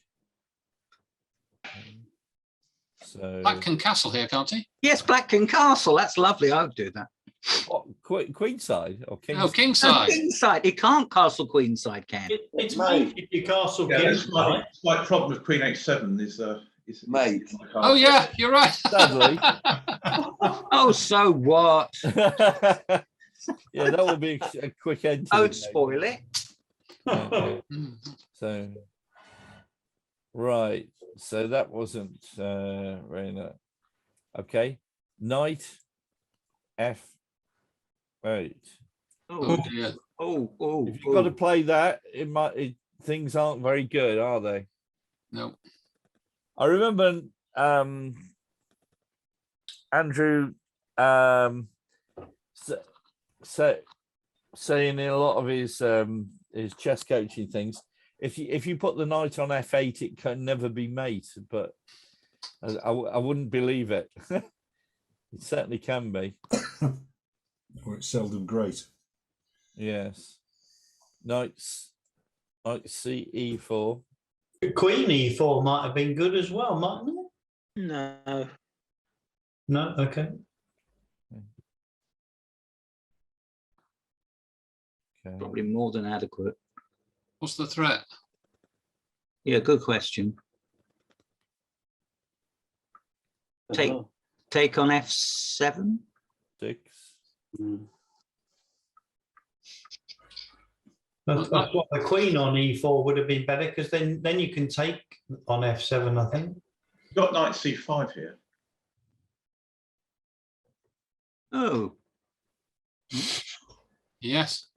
So Black can castle here, can't he? Yes, black can castle. That's lovely. I would do that. Queenside or King? Oh, kingside. Queenside. It can't castle Queenside, can it? It's mate if you castle Yeah, king. that's my slight problem with Queen H7 is Mate. Oh yeah, you're right. Sadly. Oh, so what? Yeah, that will be a quick end. Don't spoil it. Yeah. So, right. So that wasn't very nice. Okay. Knight F8. Oh dear. Oh, If you've got to play that, things aren't very good, are they? No. I remember Andrew saying in a lot of his chess coaching things, if you put the knight on F8, it can never be mate. But I wouldn't believe it. It certainly can be. Or it's seldom great. Yes. Knight CE4. Queen E4 might have been good as well, mightn't it? No. No, okay. Okay. probably more than adequate. What's the threat? Yeah, good question. Take on F7. 6. That's what the queen on E4 would have been better, because then you can take on F7, I think. You've got knight C5 here. Oh, Yes.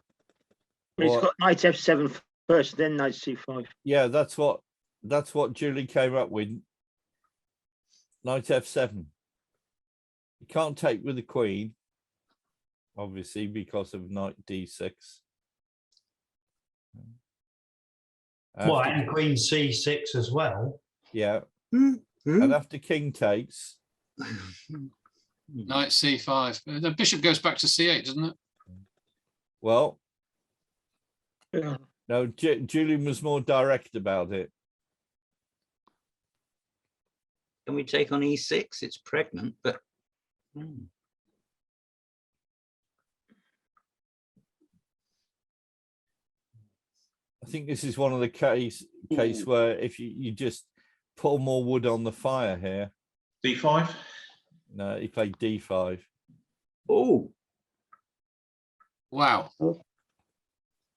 He's got knight F7 first, then knight C5. Yeah, that's what Julie came up with. Knight F7. You can't take with the queen, obviously, because of knight D6. Well, and queen C6 as well. Yeah. And after king takes. Knight C5. The bishop goes back to C8, doesn't it? Well, Yeah. no, Julian was more direct about it. can we take on E6? It's pregnant, but I think this is one of the case where if you just pull more wood on the fire here. D5. No, he played D5. oh, Wow.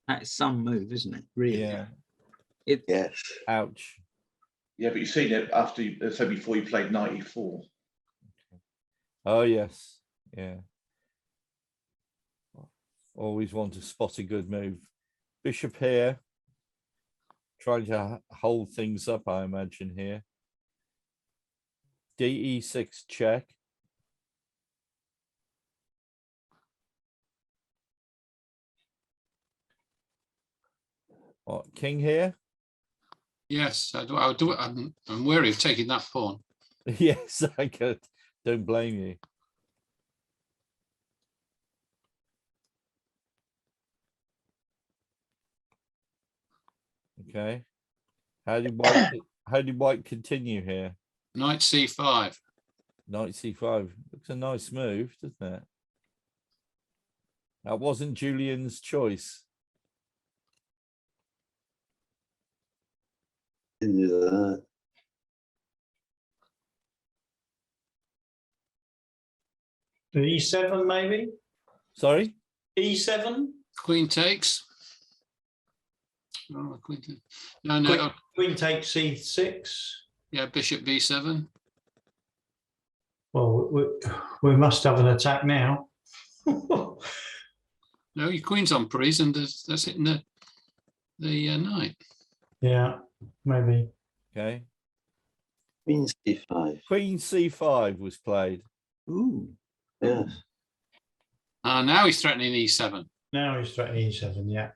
that's some move, isn't it? Really? Yeah. Yes. Ouch. Yeah, but you've seen it after so before you played knight E4. Oh yes. Yeah. Always want to spot a good move. Bishop here. Trying to hold things up, I imagine here. DE6 check. What, king here? Yes, I'll do it. I'm wary of taking that pawn. Yes, I could. Don't blame you. Okay. How did white continue here? Knight C5. Knight C5. Looks a nice move, doesn't it? That wasn't Julian's choice. E7 maybe? Sorry? E7? Queen takes. Oh, queen. No. Queen takes C6. Yeah, bishop B7. Well, we must have an attack now. No, your queen's on Paris, and that's hitting the knight. Yeah, maybe. Okay. Queen C5. Queen C5 was played. Ooh, Yes. Now he's threatening E7. Now he's threatening E7, yeah.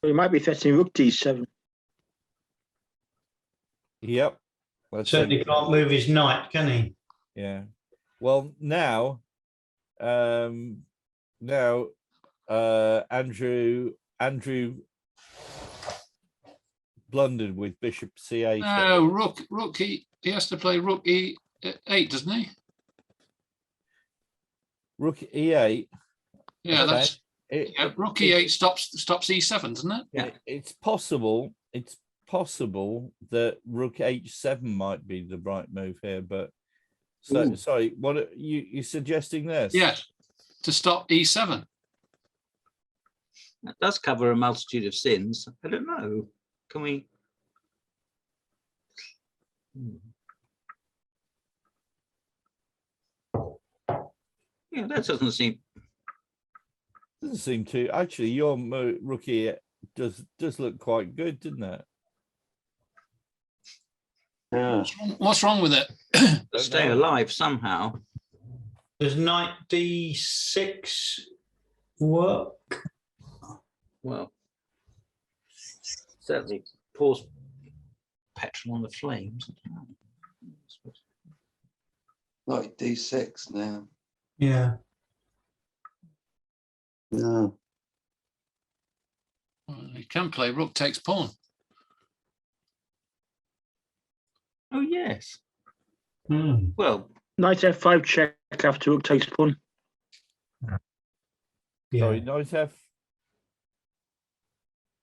He might be threatening rook D7. Yep. Certainly can't move his knight, can he? Yeah. Well, now Andrew blundered with bishop c8. No, rook he has to play rook e8, doesn't he? Rook e8. Yeah, Okay. that's rook e8 stops e7, doesn't it? Yeah. It's possible. It's possible that rook h7 might be the right move here, but so sorry. What are you suggesting this? Yes, to stop e7. That does cover a multitude of sins. I don't know. Can we? Yeah, that doesn't seem. Doesn't seem to. Actually, your rookie does look quite good, didn't it? Yeah. What's wrong with it? Stay alive somehow. Does knight d6 work? Well, certainly pours petrol on the flames. Like D6 now. Yeah. No. Well, you can play rook takes pawn. Oh yes. Hmm. Well, Knight f5 check after rook takes pawn. Yeah. Sorry, knight f.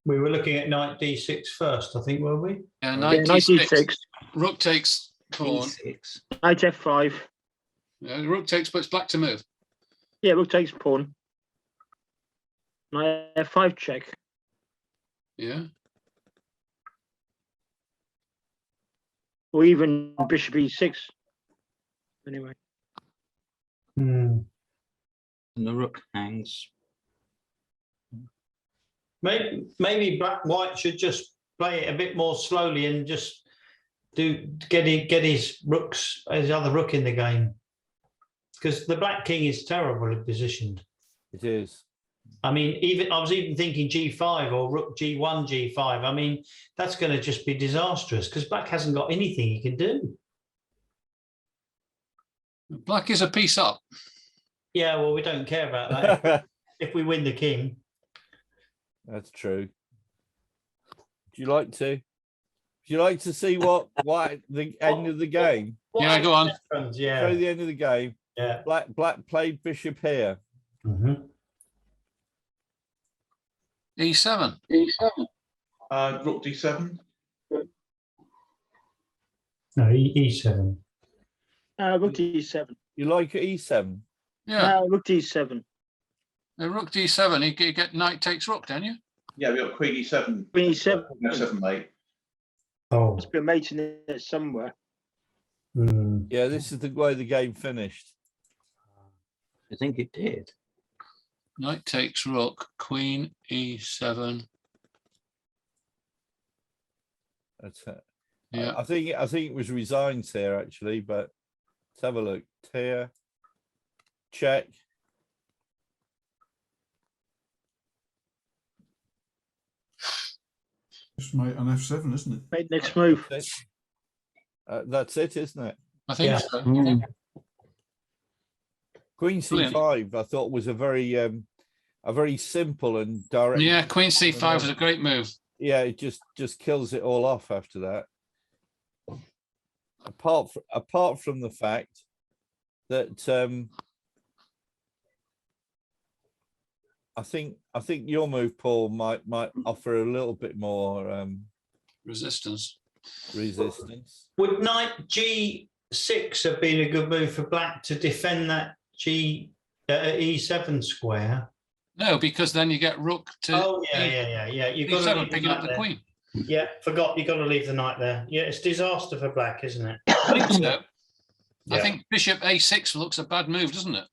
We were looking at knight d6 first, I think, were we? Yeah, Yeah, knight knight d6. d6. Rook takes pawn. D6. Knight f5. Yeah, rook takes, but it's black to move. Yeah, rook takes pawn. Knight f5 check. Yeah. Or even bishop e6. Anyway. Hmm. And the rook hangs. Maybe white should just play it a bit more slowly and just get his other rook in the game, because the black king is terribly positioned. It is. I mean, I was even thinking g5 or rook g1, g5. I mean, that's going to just be disastrous because black hasn't got anything he can do. Black is a piece up. Yeah, well, we don't care about that if we win the king. That's true. Do you like to? Do you like to see what the end of the game? Yeah, go on. Yeah. Show the end of the game. Yeah. Black played bishop here. Mm-hmm. E7. Rook d7. No, e7. Rook d7. You like e7? Yeah. Rook d7. Rook d7. You get knight takes rook, don't you? Yeah, we got queen e7. Queen e7. F7 mate. Oh. Must be a mate in there somewhere. Mm. Yeah, this is the way the game finished. I think it did. Knight takes rook. Queen e7. That's it. Yeah. I think it was resigned here actually, but let's have a look. Here, check. Just mate on f7, isn't it? Mate, next move. That's it, isn't it? I think Yeah. so. Queen Brilliant. c5, I thought was a very simple and direct. Yeah, queen c5 was a great move. Yeah, it just kills it all off after that. Apart from the fact that I think your move, Paul, might offer a little bit more Resistance. Would knight g6 have been a good move for black to defend that e7 square? No, because then you get rook to. Oh yeah. You've got to e7 leave picking up the there. queen. Yeah, forgot. You've got to leave the knight there. Yeah, it's disaster for black, isn't it? I think so. I Yeah. think bishop a6 looks a bad move, doesn't it?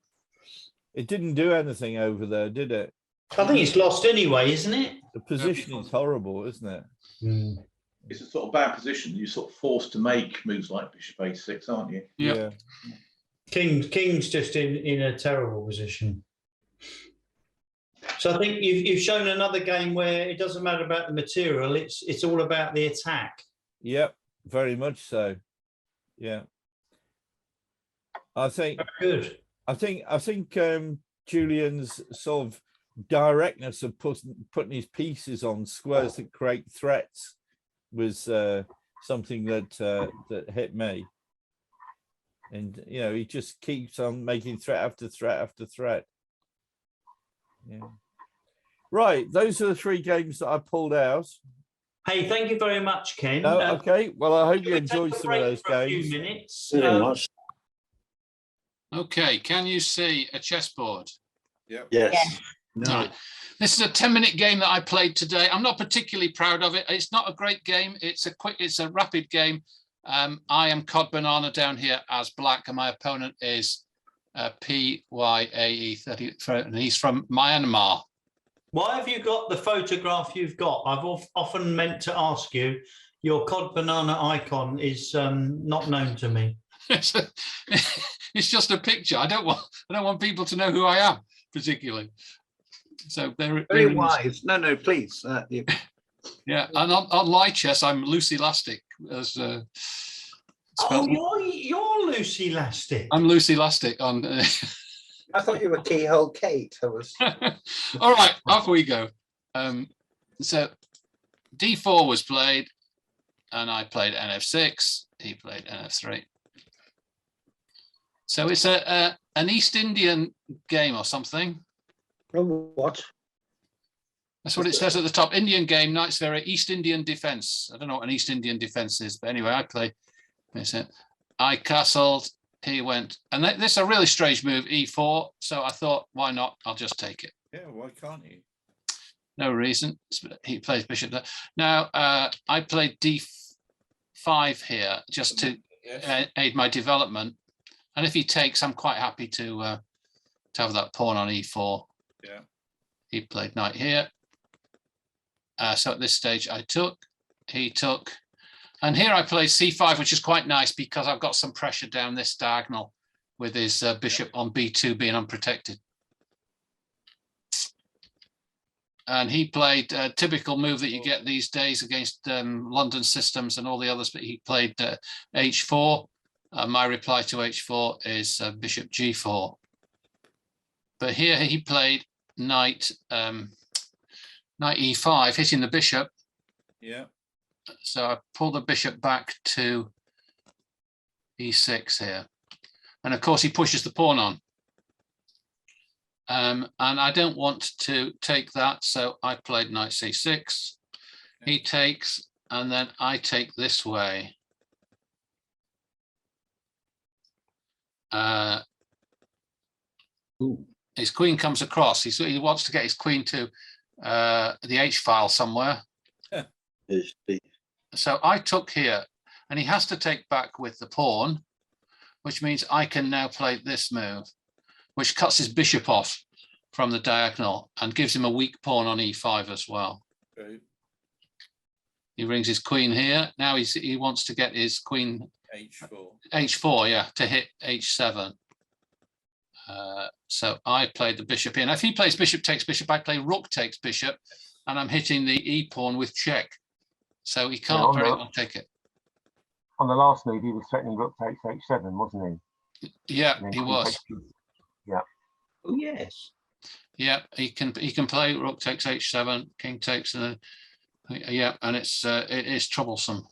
It didn't do anything over there, did it? I think it's lost anyway, isn't it? The position is horrible, isn't it? Mm. It's a sort of bad position. You're sort of forced to make moves like bishop a6, aren't you? Yeah. King's just in a terrible position. So I think you've shown another game where it doesn't matter about the material; it's all about the attack. Yep, very much so. Yeah, I think Good. I think Julian's sort of directness of putting his pieces on squares that create threats was something that that hit me. And you know, he just keeps on making threat after threat after threat. Yeah. Right, those are the 3 games that I pulled out. Hey, thank you very much, Ken. No, okay. Well, I hope you We'll enjoyed take a some of break those for a few games. minutes. Very much. Okay, can you see a chessboard? Yep. Yes. No. All right. This is a 10-minute game that I played today. I'm not particularly proud of it. It's not a great game. It's a rapid game. I am Cod Banana down here as black, and my opponent is PYAE30, and he's from Myanmar. Why have you got the photograph you've got? I've often meant to ask you. Your Cod Banana icon is not known to me. It's just a picture. I don't want people to know who I am particularly. So they're Very wise. No, please. Yeah, and on light chess, I'm Lucy Lastic. As you're Lucy Lastic. I'm Lucy Lastic on. I thought you were Keyhole Kate. I was. All right, off we go. So D4 was played, and I played NF6. He played NF3. So it's an East Indian game or something. What? That's what it says at the top. Indian game, Knights Vera, East Indian defense. I don't know what an East Indian defense is, but anyway, I play. I castled. He went, and this is a really strange move, E4. So I thought, why not? I'll just take it. Yeah, why can't you? No reason. He plays bishop there. Now I played D5 here just to aid my development. And if he takes, I'm quite happy to have that pawn on E4. Yeah. He played knight here. So at this stage, I took. He took. And here I played C5, which is quite nice because I've got some pressure down this diagonal with his bishop on B2 being unprotected. And he played a typical move that you get these days against London systems and all the others, but he played H4. My reply to H4 is bishop G4. But here he played knight E5, hitting the bishop. Yeah. So I pull the bishop back to E6 here. And of course he pushes the pawn on. And I don't want to take that, so I played knight C6. He takes, and then I take this way. His queen comes across. He wants to get his queen to the H file somewhere. So I took here, and he has to take back with the pawn, which means I can now play this move, which cuts his bishop off from the diagonal and gives him a weak pawn on E5 as well. Okay. He brings his queen here. Now he wants to get his queen H4. H4, yeah, to hit H7. So I played the bishop here. Now, if he plays bishop takes bishop, I play rook takes bishop, and I'm hitting the E pawn with check. So he can't very well take it. On the last move, he was threatening rook takes H7, wasn't he? Yeah, he was. Yeah. Oh yes. Yeah, he can play rook takes H7, king takes, yeah, and it is troublesome.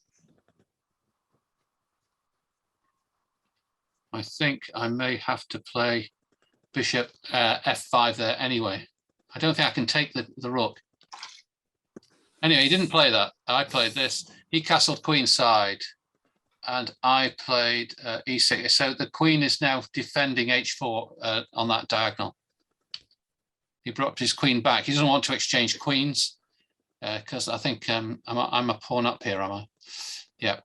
I think I may have to play bishop F5 there anyway. I don't think I can take the rook. Anyway, he didn't play that. I played this. He castled queen side, and I played E6. So the queen is now defending H4 on that diagonal. He brought his queen back. He doesn't want to exchange queens because I think I'm a pawn up here, am I? Yeah.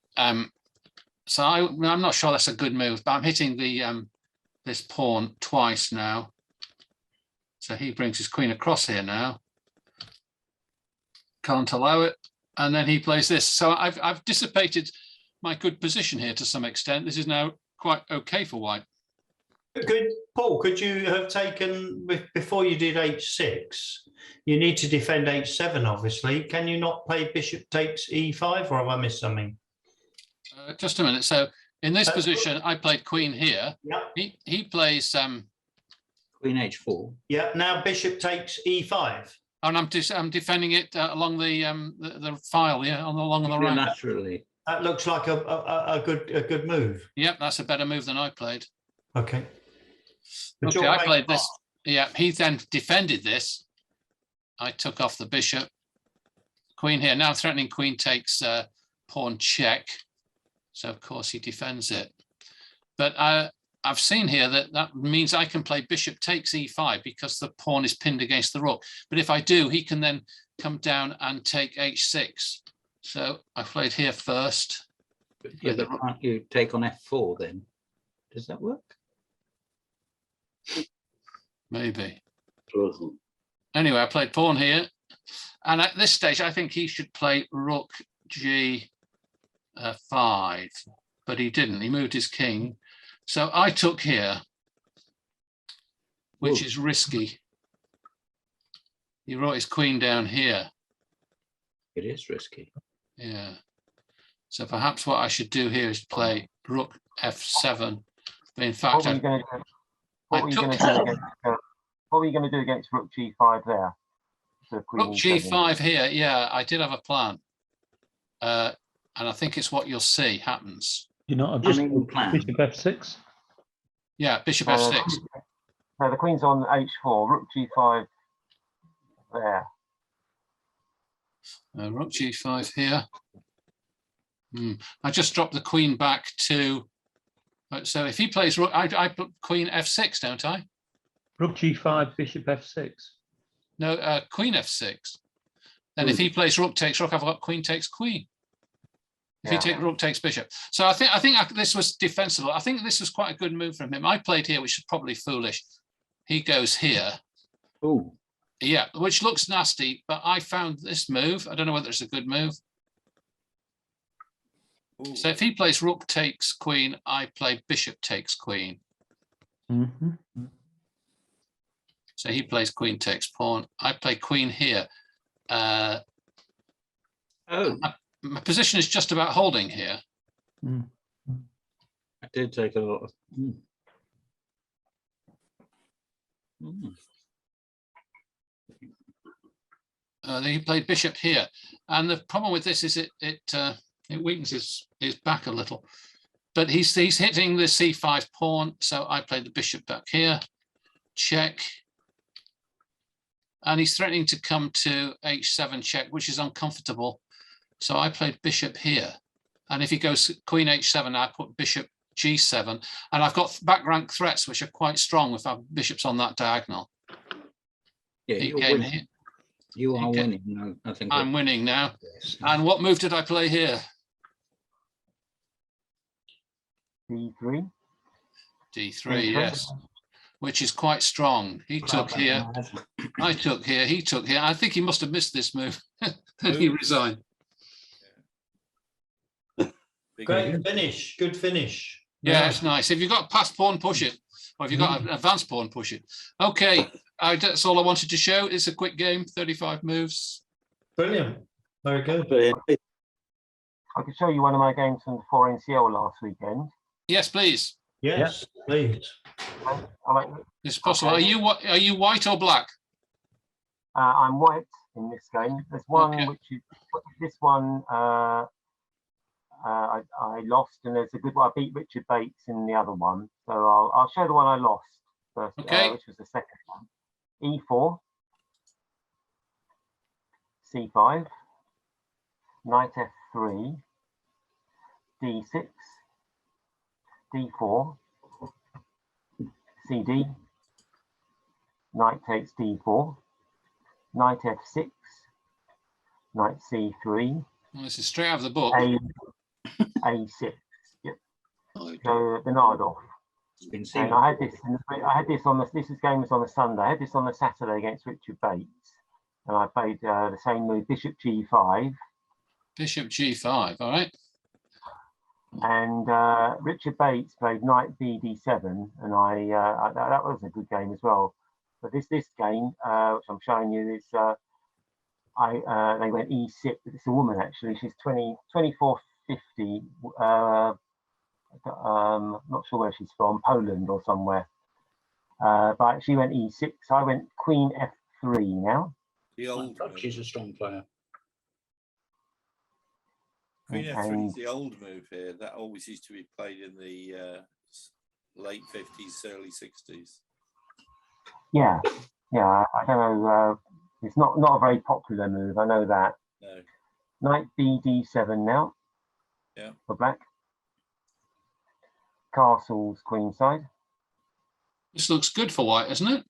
So I'm not sure that's a good move, but I'm hitting the this pawn twice now. So he brings his queen across here now. Can't allow it, and then he plays this. So I've dissipated my good position here to some extent. This is now quite okay for white. Paul, could you have taken, before you did H6, you need to defend H7, obviously. Can you not play bishop takes E5, or have I missed something? Just a minute. So in this position, I played queen here. Yeah. He plays Queen H4. Yeah. Now bishop takes E5. And I'm defending it along the file, yeah, along the right. Naturally. That looks like a good move. Yep, that's a better move than I played. Okay. Okay, I played this. Yeah, he then defended this. I took off the bishop. Queen here. Now I'm threatening queen takes pawn check. So of course he defends it. But I've seen here that means I can play bishop takes e5 because the pawn is pinned against the rook. But if I do, he can then come down and take h6. So I played here first. Yeah, but can't you take on f4 then? Does that work? Maybe. Doesn't. Anyway, I played pawn here. And at this stage, I think he should play rook g5. But he didn't. He moved his king. So I took here, which is risky. He wrote his queen down here. It is risky. Yeah. So perhaps what I should do here is play rook f7. But in fact, what were you going to do against rook g5 there? Rook g5 here. Yeah, I did have a plan. And I think it's what you'll see happens. You're not bishop f6? Yeah, bishop f6. So the queen's on h4, rook g5 there. Rook g5 here. I just dropped the queen back to. So if he plays rook, I put queen f6, don't I? Rook g5, bishop f6. No, queen f6. Then if he plays rook takes rook, I've got queen takes queen. If he takes rook takes bishop. So I think this was defensible. I think this was quite a good move from him. I played here, which is probably foolish. He goes here. Oh. Yeah, which looks nasty, but I found this move. I don't know whether it's a good move. Ooh. So if he plays rook takes queen, I play bishop takes queen. Mm-hmm. So he plays queen takes pawn. I play queen here. My position is just about holding here. I did take a lot of. He played bishop here, and the problem with this is it weakens his back a little. But he's hitting the c5 pawn, so I play the bishop back here. Check. And he's threatening to come to h7 check, which is uncomfortable. So I played bishop here. And if he goes queen h7, I put bishop g7. And I've got back rank threats, which are quite strong if our bishop's on that diagonal. Yeah, you're winning. You are winning. No, I think I'm winning now. Yes. And what move did I play here? d3. d3, yes. Which is quite strong. He took here. I took here. He took here. I think he must have missed this move. And he resigned. Great finish. Good finish. Yeah, it's nice. If you've got passed pawn, push it. Or if you've got an advanced pawn, push it. Okay, that's all I wanted to show. It's a quick game, 35 moves. Brilliant. Very good. I could show you one of my games from the 4 NCL last weekend. Yes, please. Yes, please. It's possible. Okay. Are you white or black? I'm white in this game. There's one which is this one. I lost, and there's a good one. I beat Richard Bates in the other one. So I'll show the one I lost first, which was the second one. E4, C5, Knight F3, D6, D4, CD, Knight takes D4, Knight F6, Knight C3. Well, this is straight out of the book. A6. Yep. So the Nardov. And I had this on the. This game was on a Sunday. I had this on the Saturday against Richard Bates, and I played the same move, Bishop G5. Bishop G5. All right. And Richard Bates played Knight BD7, and that was a good game as well. But this game, which I'm showing you, is they went E6. It's a woman actually. She's 2450. Not sure where she's from, Poland or somewhere. But she went E6. I went Queen F3 now. The old She's a strong player. Queen F3 is the old move here. That always used to be played in the late 50s, early 60s. Yeah, yeah. I don't know. It's not a very popular move. I know that. No. Knight BD7 now. Yeah. For black. Castle's queenside. This looks good for white, isn't it?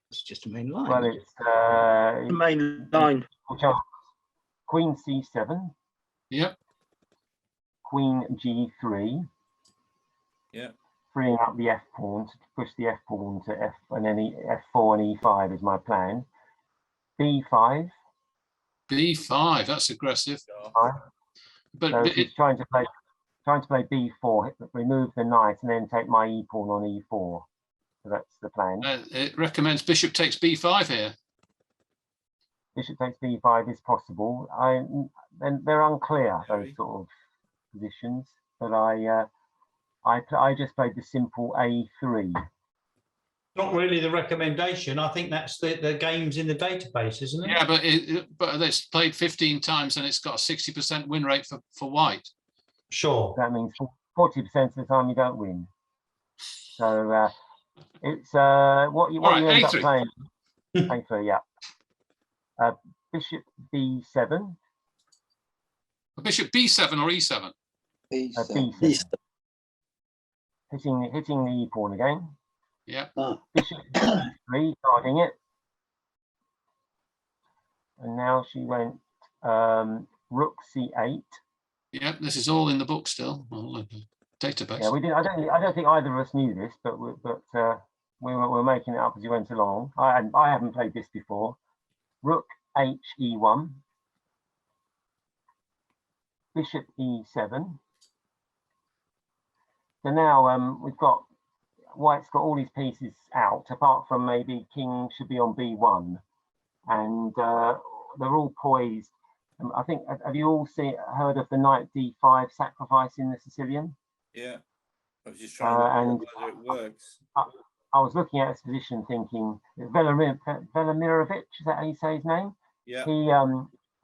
It's just a main line. Well, it's The main line. Queen C7. Yep. Queen G3. Yeah. Freeing up the F pawn to push the F pawn to F, and then F4 and E5 is my plan. B5. B5. That's aggressive. But she's trying to play B4, remove the knight, and then take my E pawn on E4. So that's the plan. It recommends bishop takes B5 here. Bishop takes B5 is possible. And they're unclear, those sort of positions. But I just played the simple A3. Not really the recommendation. I think that's the games in the database, isn't it? Yeah, but it's played 15 times and it's got a 60% win rate for white. Sure. That means 40% of the time you don't win. So it's what you end up playing. A3, yeah. Bishop B7. Bishop B7 or E7? B7. Hitting the E pawn again. Yeah. Bishop B3, guarding it. And now she went Rook C8. Yeah, this is all in the book still. Database. Yeah, we did. I don't think either of us knew this, but we were making it up as we went along. I haven't played this before. Rook H E1. Bishop E7. So now we've got white's got all these pieces out, apart from maybe king should be on B1, and they're all poised. I think, have you all heard of the knight D5 sacrifice in the Sicilian? Yeah, I was just trying to know whether it works. I was looking at his position, thinking Velimirovich, is that how you say his name? Yeah.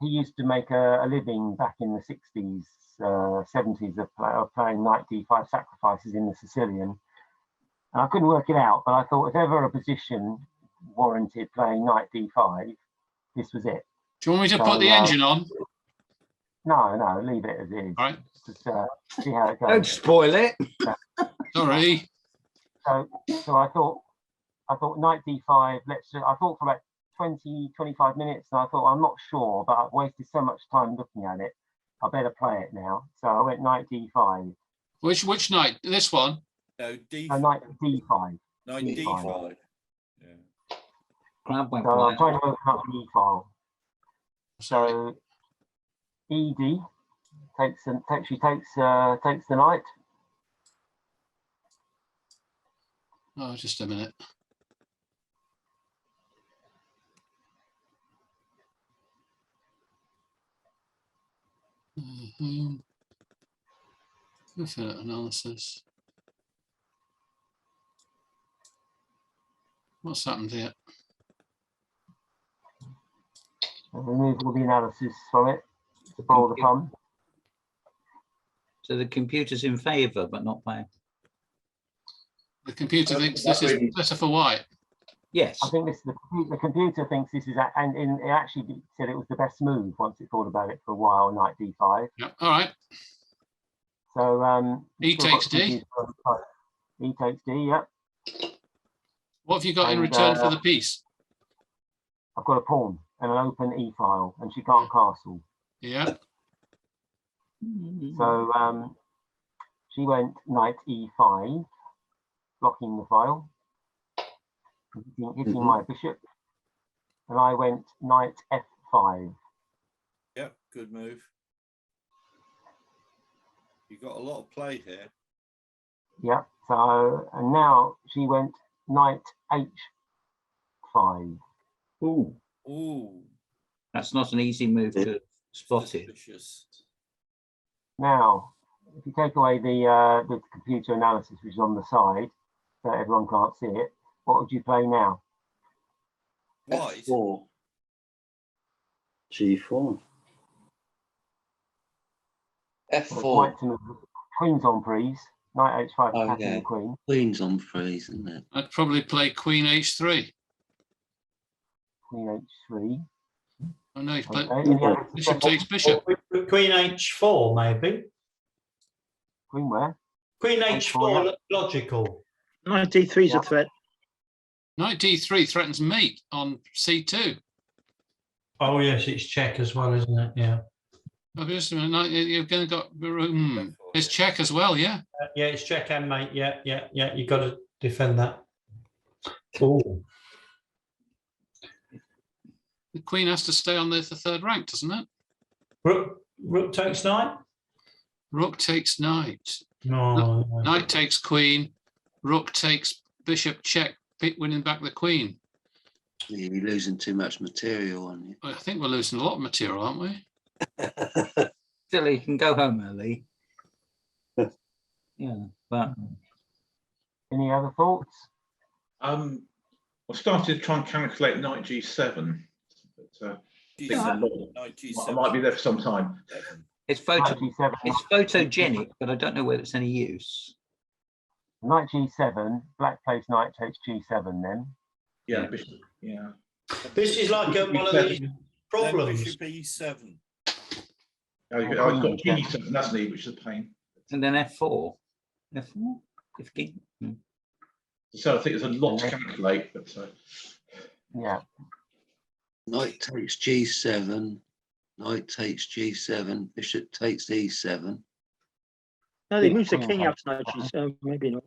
He used to make a living back in the 60s, 70s of playing knight D5 sacrifices in the Sicilian. And I couldn't work it out, but I thought if ever a position warranted playing knight D5, this was it. Do you want me to put the engine on? No, leave it as it is. All right. Just see how it goes. Don't spoil it. Sorry. So I thought knight D5. I thought for about 20-25 minutes, and I thought I'm not sure, but I've wasted so much time looking at it. I better play it now. So I went knight D5. Which knight? This one? No, D5. No, knight D5. Knight D5. Yeah. Crab went So I'm trying to open up the E file. So ED takes the knight. Oh, just a minute. Infinite analysis. What's happened here? And remove all the analysis from it to spoil the fun. So the computer's in favour, but not playing. The computer thinks this is better for white. Yes. I think the computer thinks this is, and it actually said it was the best move once it thought about it for a while, knight D5. Yeah. All right. So E takes D. E takes D, yep. What have you got in return for the piece? I've got a pawn and an open E file, and she can't castle. Yeah. So she went knight E5, blocking the file, hitting my bishop, and I went knight F5. Yep, good move. You got a lot of play here. Yep. So and now she went knight H5. Ooh. Ooh. That's not an easy move to spot it. Now, if you take away the computer analysis, which is on the side, so everyone can't see it, what would you play now? White. F4. G4. F4. Queen's on freeze. Knight H5 attacking the queen. Queen's on freeze, isn't it? I'd probably play Queen H3. Queen H3. Oh no, he's playing. Okay. Bishop takes bishop. Queen H4, maybe. Queen where? Queen H4, logical. Knight D3 is a threat. Knight D3 threatens mate on C2. Oh yes, it's check as well, isn't it? Yeah. Oh, just a minute. You're going to got it's check as well, yeah. Yeah, it's check and mate. Yeah. You got to defend that. Oh. The queen has to stay on the third rank, doesn't it? Rook takes knight. Rook takes knight. No. Knight takes queen. Rook takes bishop. Check. Winning back the queen. You're losing too much material on you. I think we're losing a lot of material, aren't we? Still, you can go home early. Yeah, but any other thoughts? I started to try and calculate knight G7, but I might be there for some time. it's photogenic, but I don't know whether it's any use. Knight G7. Black plays knight takes G7. Then. Yeah, bishop. Yeah. This is like one of these problems. Bishop E7. Oh, he's got king E7, hasn't he? Which is a pain. And then F4. F4? If king. So I think there's a lot to calculate, but yeah. Knight takes G7. Knight takes G7. Bishop takes E7. No, they moved the king out tonight, so maybe not.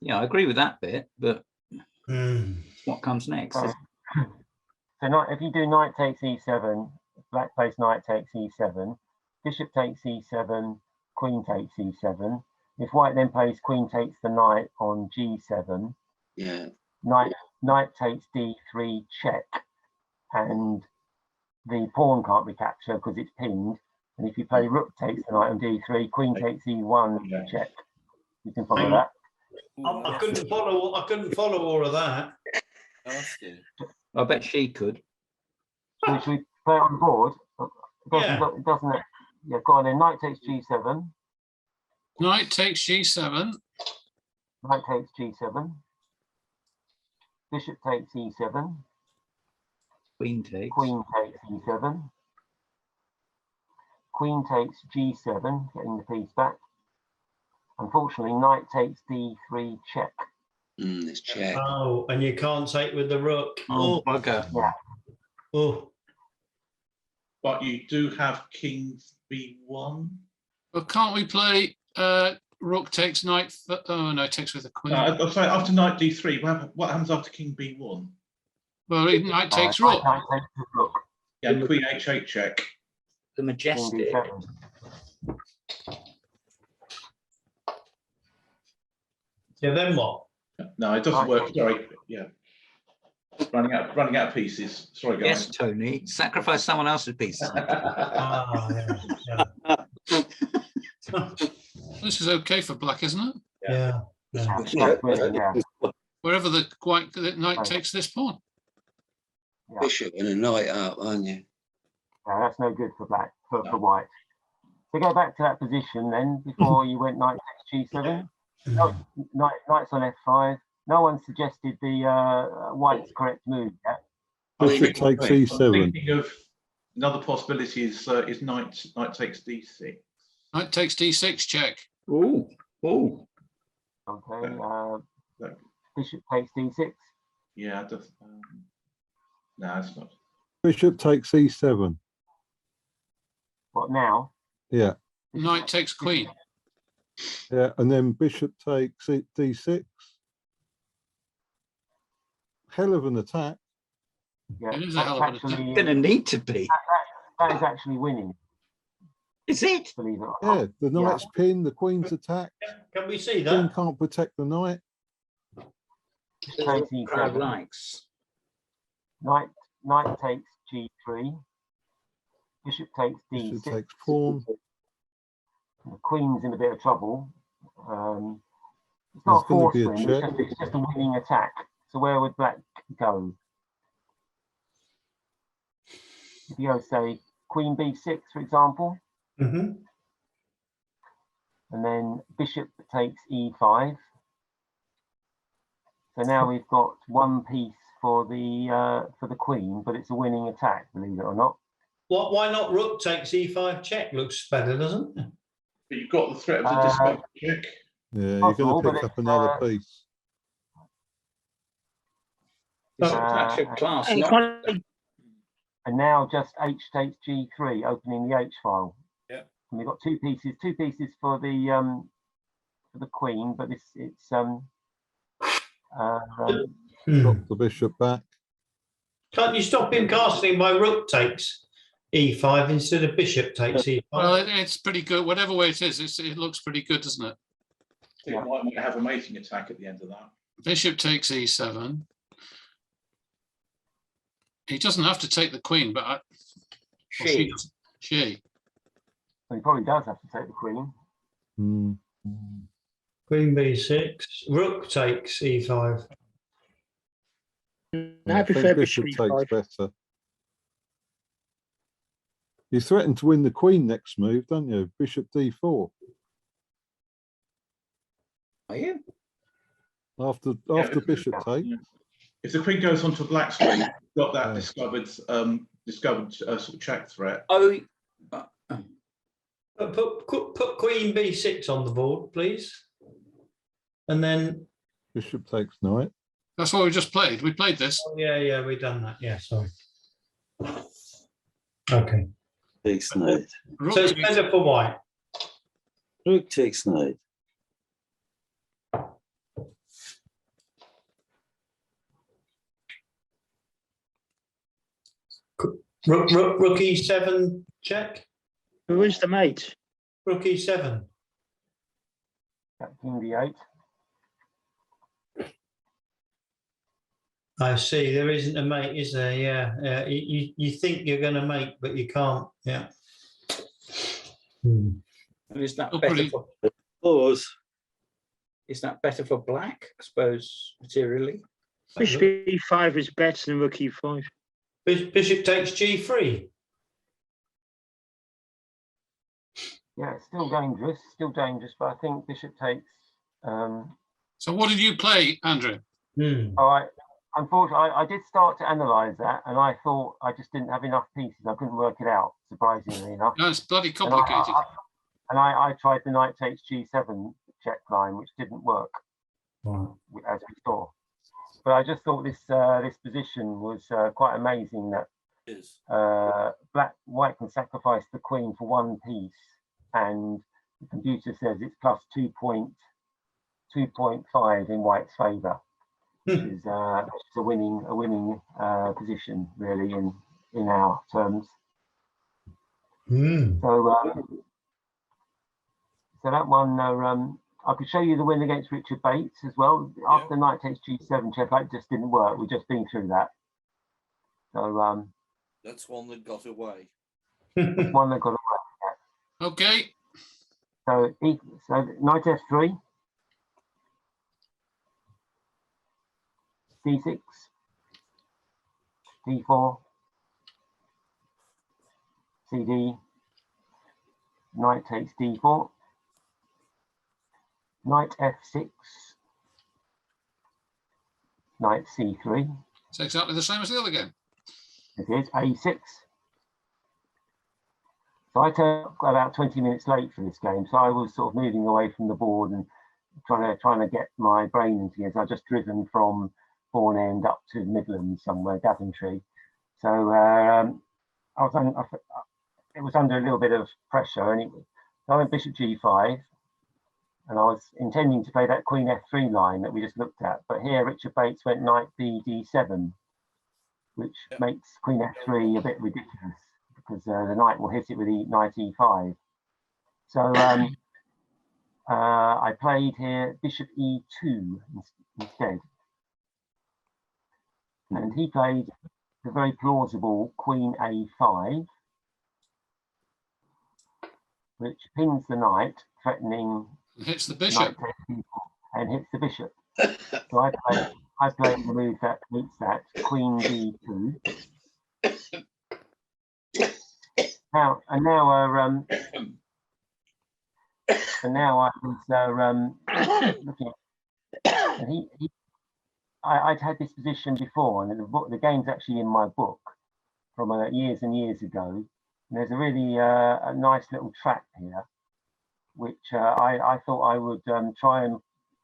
Yeah, I agree with that bit, but what comes next? So if you do knight takes E7, black plays knight takes E7, bishop takes E7, queen takes E7. If white then plays queen takes the knight on G7, knight takes D3 check, and the pawn can't be captured because it's pinned. And if you play rook takes the knight on D3, queen takes E1 check. You can follow that. I couldn't follow all of that. I bet she could. Should we play it on the board? It doesn't. Yeah, go on then. Knight takes G7. Knight takes G7. Knight takes G7. Bishop takes E7. Queen takes. Queen takes E7. Queen takes G7, getting the piece back. Unfortunately, knight takes D3 check. It's check. Oh, and you can't take with the rook. Oh, bugger. Yeah. Oh. But you do have king B1. Well, can't we play rook takes knight? Oh no, takes with the queen. Sorry, after knight D3, what happens after king B1? Well, knight takes rook. Knight takes rook. Yeah, queen H8 check. The majestic. Yeah, then what? No, it doesn't work. Sorry. Yeah. Running out of pieces. Sorry, guys. Yes, Tony. Sacrifice someone else's pieces. This is okay for black, isn't it? Yeah. Wherever the knight takes this pawn. Bishop and a knight up, aren't you? Yeah, that's no good for black, for white. To go back to that position then, before you went knight takes G7, knight's on F5. No one suggested the white's correct move yet. Bishop takes E7. Thinking of another possibility is knight takes D6. Knight takes D6 check. Oh. Okay. Bishop takes D6. Yeah, it does. No, it's not. Bishop takes E7. What now? Yeah. Knight takes queen. Yeah, and then bishop takes D6. Hell of an attack. Yeah, it is a hell of an attack. Going to need to be. That is actually winning. Is it? Believe it or Yeah, not. the knight's pinned, the queen's attacked. Can we see Queen that? can't protect the knight. Takes Crowd E7. likes. Knight takes G3. Bishop takes D6. Bishop takes pawn. The queen's in a bit of trouble. It's not a forced be a win, check. it's just a winning attack. So where would black go? if you go say Queen B6, for example, Mm-hmm. and then Bishop takes E5. So now we've got one piece for the Queen, but it's a winning attack, believe it or not. Why not Rook takes E5 check? Looks better, doesn't it? But you've got the threat of the discovered check. Yeah, Possible, you're going to but pick up it's, another piece. It's actually a class, You not can't- and now just H takes G3, opening the H file. Yeah. And we've got two pieces for the Queen, but it's Drop the bishop back. Can't you stop him casting by Rook takes E5 instead of Bishop takes E5? Well, it's pretty good. Whatever way it is, it looks pretty good, doesn't it? It might have a mating attack at the end of that. Bishop takes E7. He doesn't have to take the Queen, but she. So he probably does have to take the Queen. Queen B6. Rook takes E5. I think bishop takes better. You threaten to win the Queen next move, don't you? Bishop D4. Are you? After bishop takes. If the Queen goes onto a black screen, you've got that discovered sort of check threat. Oh, Put Queen B6 on the board, please. And then Bishop takes knight. That's what we just played. We played this. Oh, yeah, we've done that. Yeah, sorry. Okay. Takes knight. So it's better for white. Rook takes knight. Rook E7 check. Who is the mate? Rook E7. King D8. I see. There isn't a mate, is there? Yeah. You think you're going to mate, but you can't. Yeah. And is that better for pause? Is that better for black? I suppose materially. Bishop E5 is better than Rook E5. Bishop takes G3. Yeah, it's still dangerous, but I think Bishop takes. So what did you play, Andrew? Unfortunately, I did start to analyse that, and I thought I just didn't have enough pieces. I couldn't work it out, surprisingly enough. No, it's bloody complicated. And I tried the knight takes G7 check line, which didn't work, as we saw. But I just thought this this position was quite amazing, that white can sacrifice the Queen for one piece, and the computer says it's plus 2.5 in white's favour, which is a winning position really in our terms. So that one, I could show you the win against Richard Bates as well. After knight takes G7 check, that just didn't work. We've just been through that. So that's one that got away. That's one that got away. Okay. So knight F3, D6, D4, CD, knight takes D4. Knight F6, knight C3. It's exactly the same as the other game. It is A6. So I turned up about 20 minutes late for this game, so I was sort of moving away from the board and trying to get my brain into it. So I've just driven from Bourne End up to Midlands somewhere, Daventry. So it was under a little bit of pressure, and I went Bishop G5. And I was intending to play that Queen F3 line that we just looked at, but here Richard Bates went knight B D7, which makes Queen F3 a bit ridiculous because the knight will hit it with knight E5. So I played here Bishop E2 instead, and he played the very plausible Queen A5, which pins the knight, threatening. Hits the bishop. And hits the bishop. So I played the move that meets that, Queen D2. Now and now, and now I was looking at, and I'd had this position before, and the game's actually in my book from years and years ago. And there's a really a nice little track here, which I thought I would try and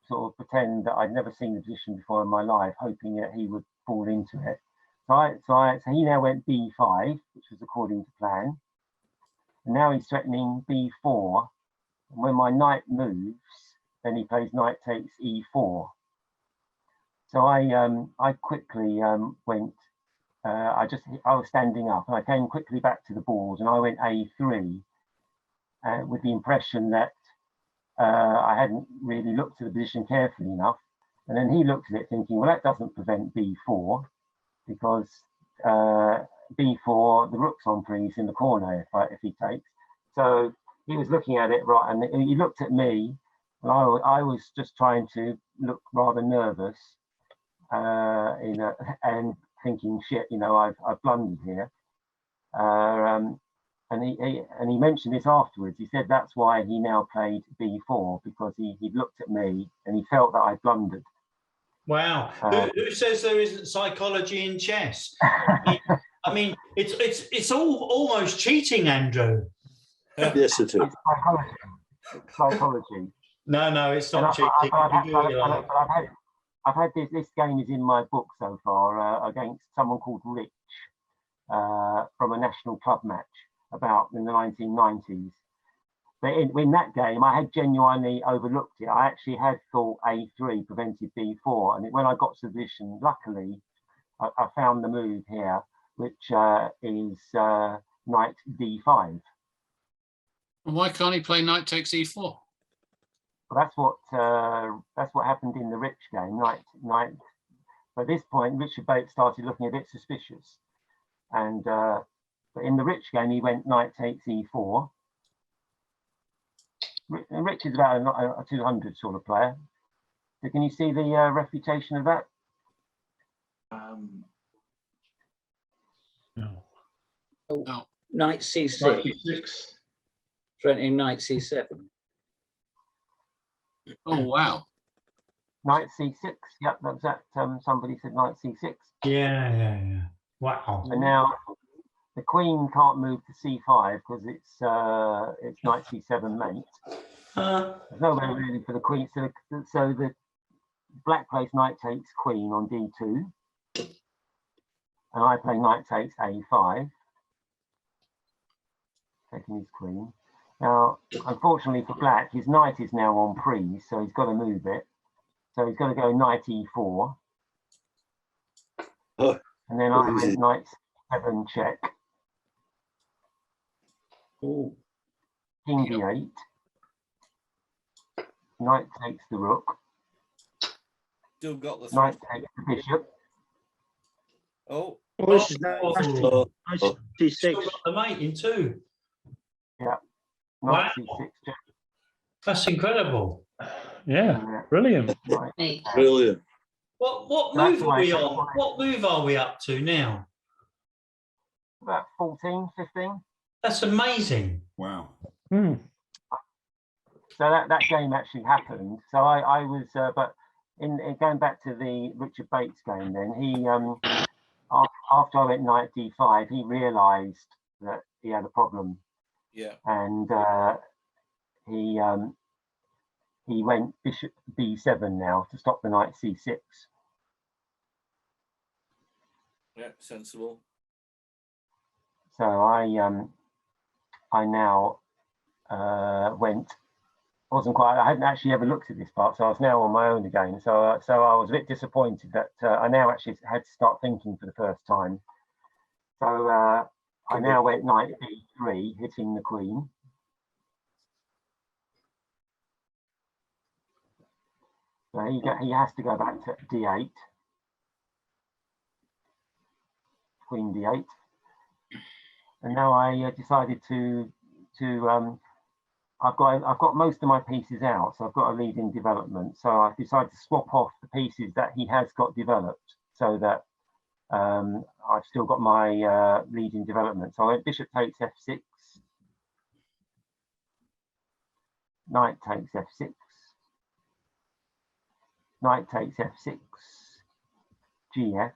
sort of pretend that I'd never seen the position before in my life, hoping that he would fall into it. So he now went B5, which was according to plan. And now he's threatening B4. And when my knight moves, then he plays knight takes E4. So I quickly went. I was standing up, and I came quickly back to the board, and I went A3 with the impression that I hadn't really looked at the position carefully enough. And then he looked at it thinking, well, that doesn't prevent B4 because B4, the rook's on freeze in the corner if he takes. So he was looking at it, right, and he looked at me, and I was just trying to look rather nervous, and thinking, shit, you know, I've blundered here. And he mentioned this afterwards. He said that's why he now played B4, because he looked at me and he felt that I blundered. Wow. Who says there isn't psychology in chess? I mean, it's all almost cheating, Andrew. Yes, it is. It's psychology. It's psychology. No, it's not cheating. I've had this game is in my book so far against someone called Rich from a national club match about in the 1990s. But in that game, I had genuinely overlooked it. I actually had thought A3 prevented B4, and when I got to the position, luckily, I found the move here, which is knight D5. And why can't he play knight takes E4? Well, that's what happened in the Rich game. Knight. At this point, Richard Bates started looking a bit suspicious, and but in the Rich game, he went knight takes E4. Rich is about a 200 sort of player. So can you see the refutation of that? No. No. Knight C6. Threatening knight C7. Oh, wow. Knight C6. Yep, that's that. Somebody said knight C6. Yeah. Wow. And now the queen can't move to C5 because it's knight C7 mate. There's no way really for the queen. So the black plays knight takes queen on D2, and I play knight takes A5, taking his queen. Now, unfortunately for black, his knight is now on freeze, so he's got to move it. So he's got to go knight E4, and then I went knight C7 check. Ooh. King D8. Knight takes the rook. Still got the knight takes the bishop. Oh, this is nice D6. Still got the mate in too. Yeah. Knight C6 check. That's incredible. Yeah, brilliant. Brilliant. What move are we on? What move are we up to now? About 14, 15. That's amazing. Wow. Hmm. So that game actually happened. So I was, but in going back to the Richard Bates game, then he after I went knight D5, he realised that he had a problem. Yeah. And he went bishop B7 now to stop the knight C6. Yeah, sensible. So I now I hadn't actually ever looked at this part, so I was now on my own again. So I was a bit disappointed that I now actually had to start thinking for the first time. So I now went knight B3, hitting the queen. So he has to go back to D8. Queen D8. And now I decided to I've got most of my pieces out, so I've got a lead in development. So I decided to swap off the pieces that he has got developed, so that I've still got my lead in development. So I went bishop takes F6, knight takes f6, knight takes f6, gf,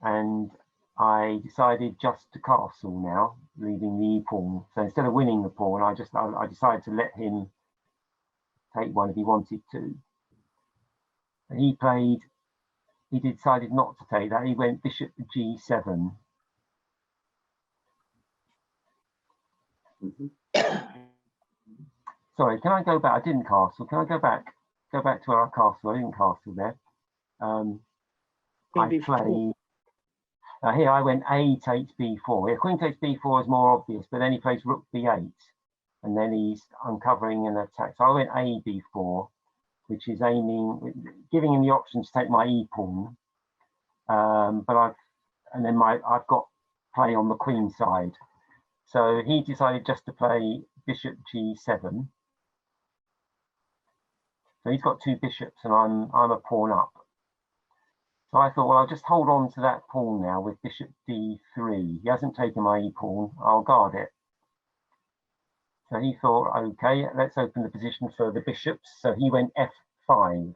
and I decided just to castle now, leaving the e pawn. So instead of winning the pawn, I decided to let him take one if he wanted to. And he decided not to take that. He went bishop g7. Sorry, can I go back? I didn't castle. Can I go back? Go back to where I castle. I didn't castle there. I played. Here I went a takes b4. Yeah, queen takes b4 is more obvious, but then he plays rook b8, and then he's uncovering an attack. So I went a b4, which is giving him the option to take my e pawn. But I've got play on the queen side. So he decided just to play bishop g7. So he's got two bishops, and I'm a pawn up. So I thought, well, I'll just hold on to that pawn now with bishop d3. He hasn't taken my e pawn. I'll guard it. So he thought, okay, let's open the position for the bishops. So he went f5.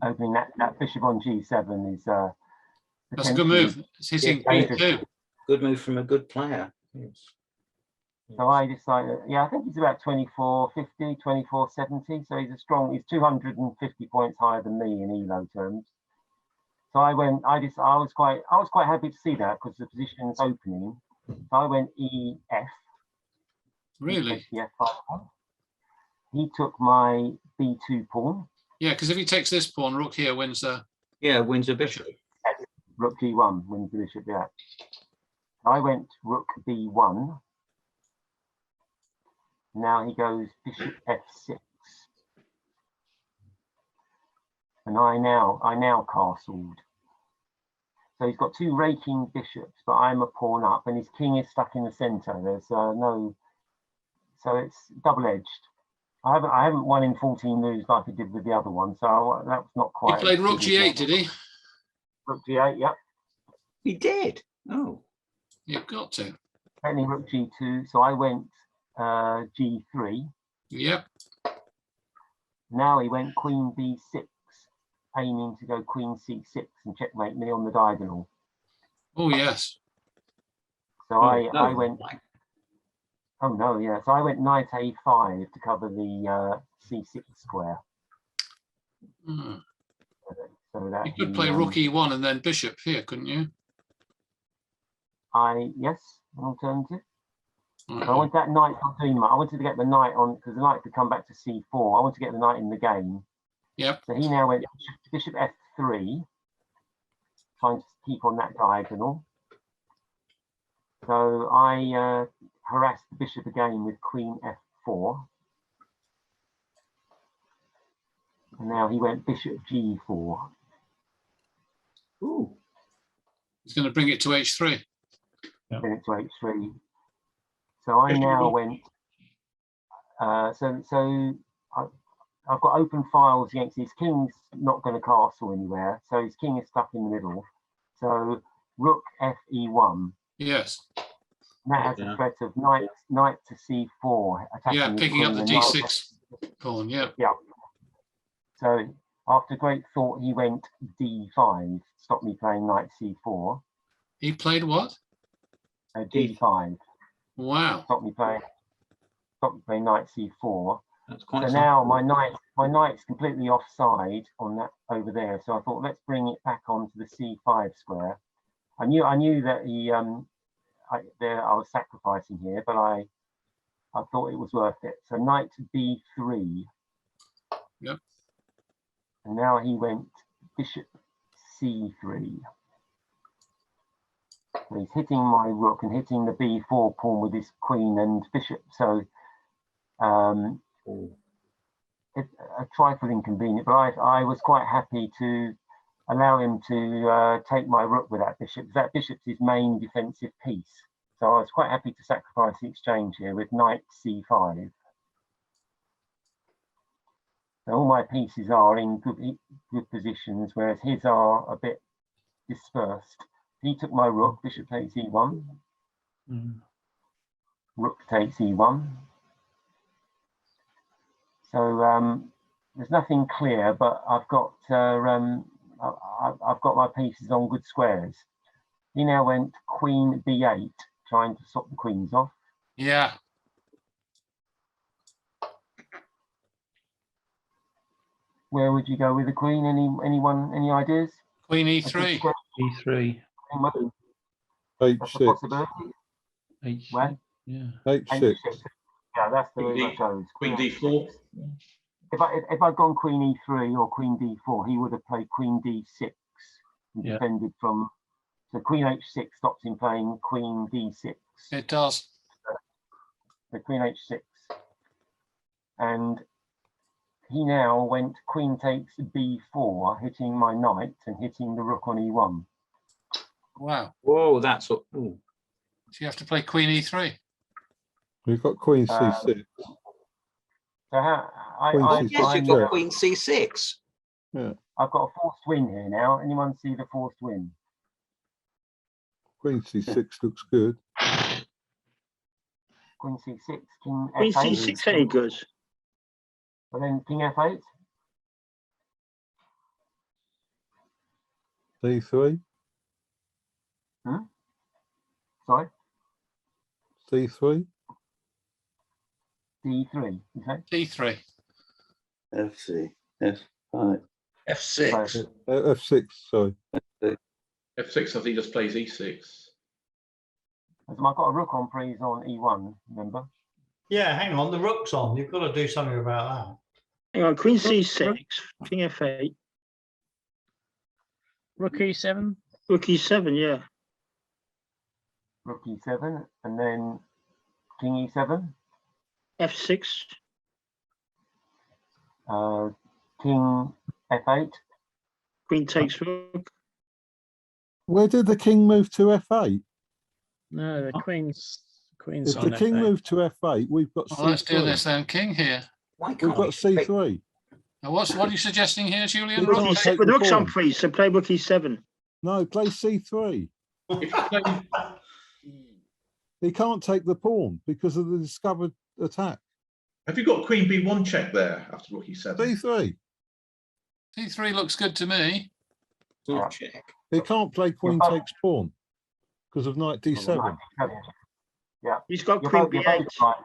Opening that bishop on g7 is that's a good move. It's hitting b2. Good move from a good player. Yes. So I decided, yeah, I think he's about 2450, 2470. So he's he's 250 points higher than me in ELO terms. So I was quite happy to see that because the position is opening. So I went EF. Really? Yeah. He took my B2 pawn. Yeah, because if he takes this pawn, rook here wins wins a bishop. Rook G1 wins the bishop, yeah. I went rook B1. Now he goes bishop f6. And I now castled. So he's got two raking bishops, but I'm a pawn up, and his king is stuck in the center. There's so it's double-edged. I haven't won in 14 moves like I did with the other one, so that was not quite. He played rook g8, did he? Rook g8, yep. He did. Oh, you've got to. Only rook g2, so I went g3. Yep. Now he went queen b6, aiming to go queen c6 and checkmate me on the diagonal. Oh yes. So I went. Oh no, yeah. So I went knight a5 to cover the c6 square. So that you could play rook e1 and then bishop here, couldn't you? Yes, an alternative. I want that knight on doing I wanted to get the knight on because the knight could come back to c4. I want to get the knight in the game. Yep. So he now went bishop f3, trying to keep on that diagonal. So I harassed the bishop again with queen f4. And now he went bishop g4. Ooh. He's going to bring it to h3. Yep. Bring it to h3. So I now went. I've got open files against his king's not going to castle anywhere, so his king is stuck in the middle. So rook fe1. Yes. And that has a threat of knight to c4 attacking. Yeah, picking up the d6 pawn. Yeah. Yeah. So after great thought, he went d5. Stop me playing knight c4. He played what? d5. Wow. Stop me playing knight c4. That's quite so now my knight's completely offside on that over there. So I thought let's bring it back onto the c5 square. I knew that I was sacrificing here, but I thought it was worth it. So knight b3. Yep. And now he went bishop c3. So he's hitting my rook and hitting the b4 pawn with his queen and bishop. So it's a trifle inconvenient, but I was quite happy to allow him to take my rook with that bishop. That bishop's his main defensive piece. So I was quite happy to sacrifice the exchange here with knight c5. So all my pieces are in good positions, whereas his are a bit dispersed. He took my rook, bishop takes e1. rook takes e1. So there's nothing clear, but I've got my pieces on good squares. He now went queen b8, trying to swap the queens off. Yeah. Where would you go with the queen? Any ideas? Queen e3. E3. That's a possibility. H. Where? Yeah. H6. Yeah, that's the way that goes. Queen d4. If I'd gone queen e3 or queen d4, he would have played queen d6 and Yeah. defended from. So queen h6 stops him playing queen d6. It does. So queen h6, and he now went queen takes b4, hitting my knight and hitting the rook on e1. Wow. Whoa, that's what. So you have to play queen e3. We've got queen c6. So Yes, you've got queen c6. Yeah. I've got a forced win here now. Anyone see the forced win? Queen c6 looks good. Queen c6, king Queen f8. C6 ain't good. And then king f8. d3. Sorry, d3. d3. Okay. d3. F3, F5. F6. f6, sorry. F6, I think, just plays e6. I've got a rook on pre's on e1. Remember? Yeah, hang on, the rook's on. You've got to do something about Hang on, Queen C6, King F8, Rook E7. Rook E7, yeah. Rook e7, and then king e7. F6, King f8. Queen takes rook. Where did the king move to f8? No, the queen's If on the king F8. moved to f8, we've got Well, let's do c3. this then. King here. Why We've can't got we c3. Now, what are you suggesting here, Julian? We Rook can't E7, take the the rook's on pawn. pre, so play Rook E7. No, play c3. If you play, He can't take the pawn because of the discovered attack. have you got queen b1 check there after rook e7? c3. c3 looks good to me. not check? He can't play queen both- takes pawn because of knight d7. Yeah. He's got You're Queen both B8. right.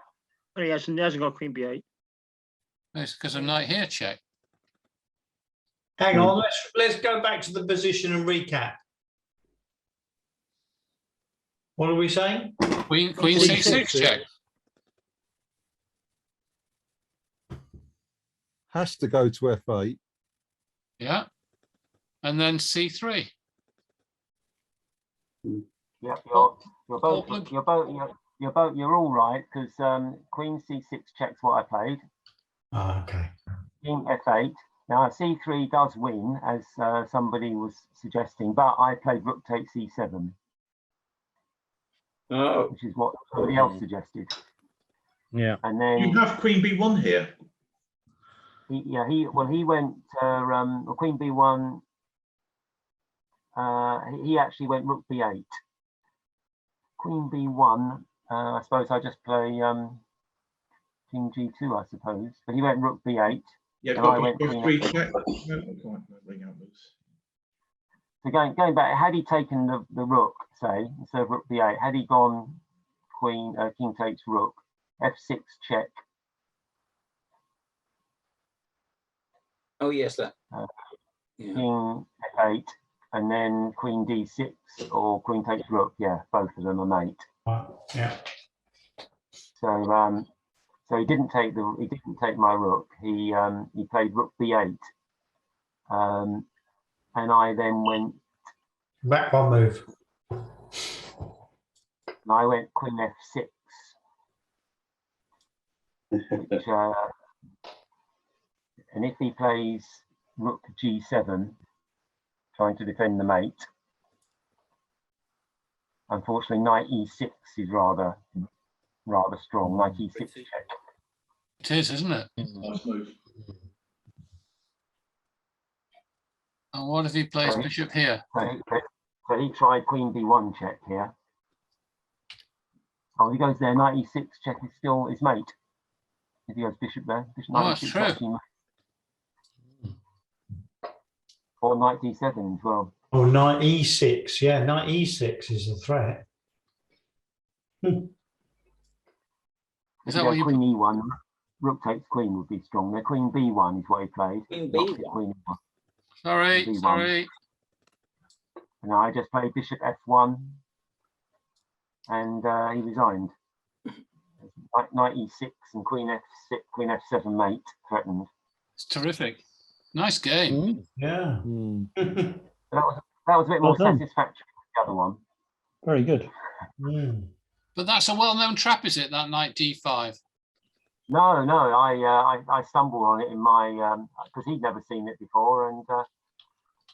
Oh, he hasn't got Queen B8. It's because of knight here check. that. Hang on, let's go back to the position and recap. What are we saying? Queen Queen c6 C6. check. Has to go to f8. Yeah. And then c3. Yeah, you're all right because queen c6 checks what I played. Okay. King f8. Now c3 does win, as somebody was suggesting, but I played rook takes e7, which is what somebody else suggested. Yeah. And then You have queen b1 here. he went queen b1. He actually went rook b8. Queen b1. I suppose I just play king g2. I suppose, but he went rook b8. Yeah, And I got went b3 queen check. No, quite ring out moves. So going back, had he taken the rook, say, instead of rook b8, had he gone king takes rook, f6 check. Oh yes, that. King f8, and then queen d6 or queen takes rook. Yeah, both of them are mate. Yeah. So he didn't take my rook. He played rook b8, and I then went Back one move. and I went queen f6, which and if he plays rook g7, trying to defend the mate, unfortunately knight e6 is rather strong. Knight e6 check. It is, isn't it? Nice move. And what if he plays bishop here? So he tried queen b1 check here. Oh, he goes there, knight e6, check is still his mate. If he goes bishop there, bishop knight that's e6 true. actually mate. Or knight d7 as well. Oh, knight e6. Yeah, knight e6 is a threat. If you go queen e1, rook takes queen would be strong. There, queen b1 is what he played. Queen Not b1. queen e1. Sorry, B1. sorry. And I just played bishop f1, and he resigned. Knight e6 and queen f6, queen f7 mate threatened. It's terrific. Nice game. Yeah. That was a bit more satisfactory than the other one. Very good. But that's a well-known trap, is it? That knight d5. No, I stumbled on it in my because he'd never seen it before, and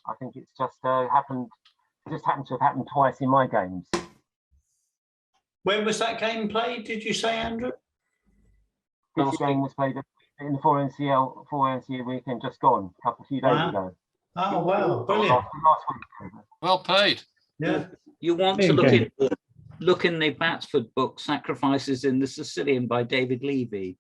I think it's just happened. It just happened to have happened twice in my games. When was that game played? Did you say, Andrew? This game was played in the 4NCL weekend just gone, a few days ago. Oh wow, brilliant! Last week. Well played. Yeah. You want to look in the Batsford book, Sacrifices in the Sicilian by David Levy.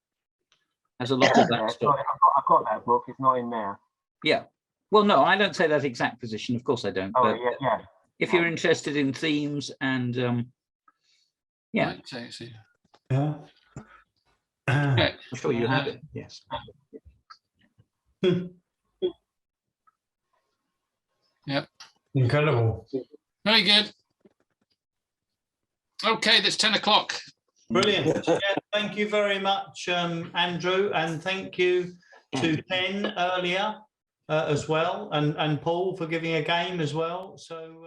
Has a lot of that stuff. I've got that book. It's not in there. Yeah. Well, no, I don't say that exact position. Of course I don't. Oh, but yeah. If you're interested in themes and yeah. Yeah. I'm sure you have it. Yes. Yep. Incredible. Very good. Okay, that's 10 o'clock. Brilliant. Yeah, thank you very much, Andrew, and thank you to Ken earlier as well, and Paul for giving a game as well. So.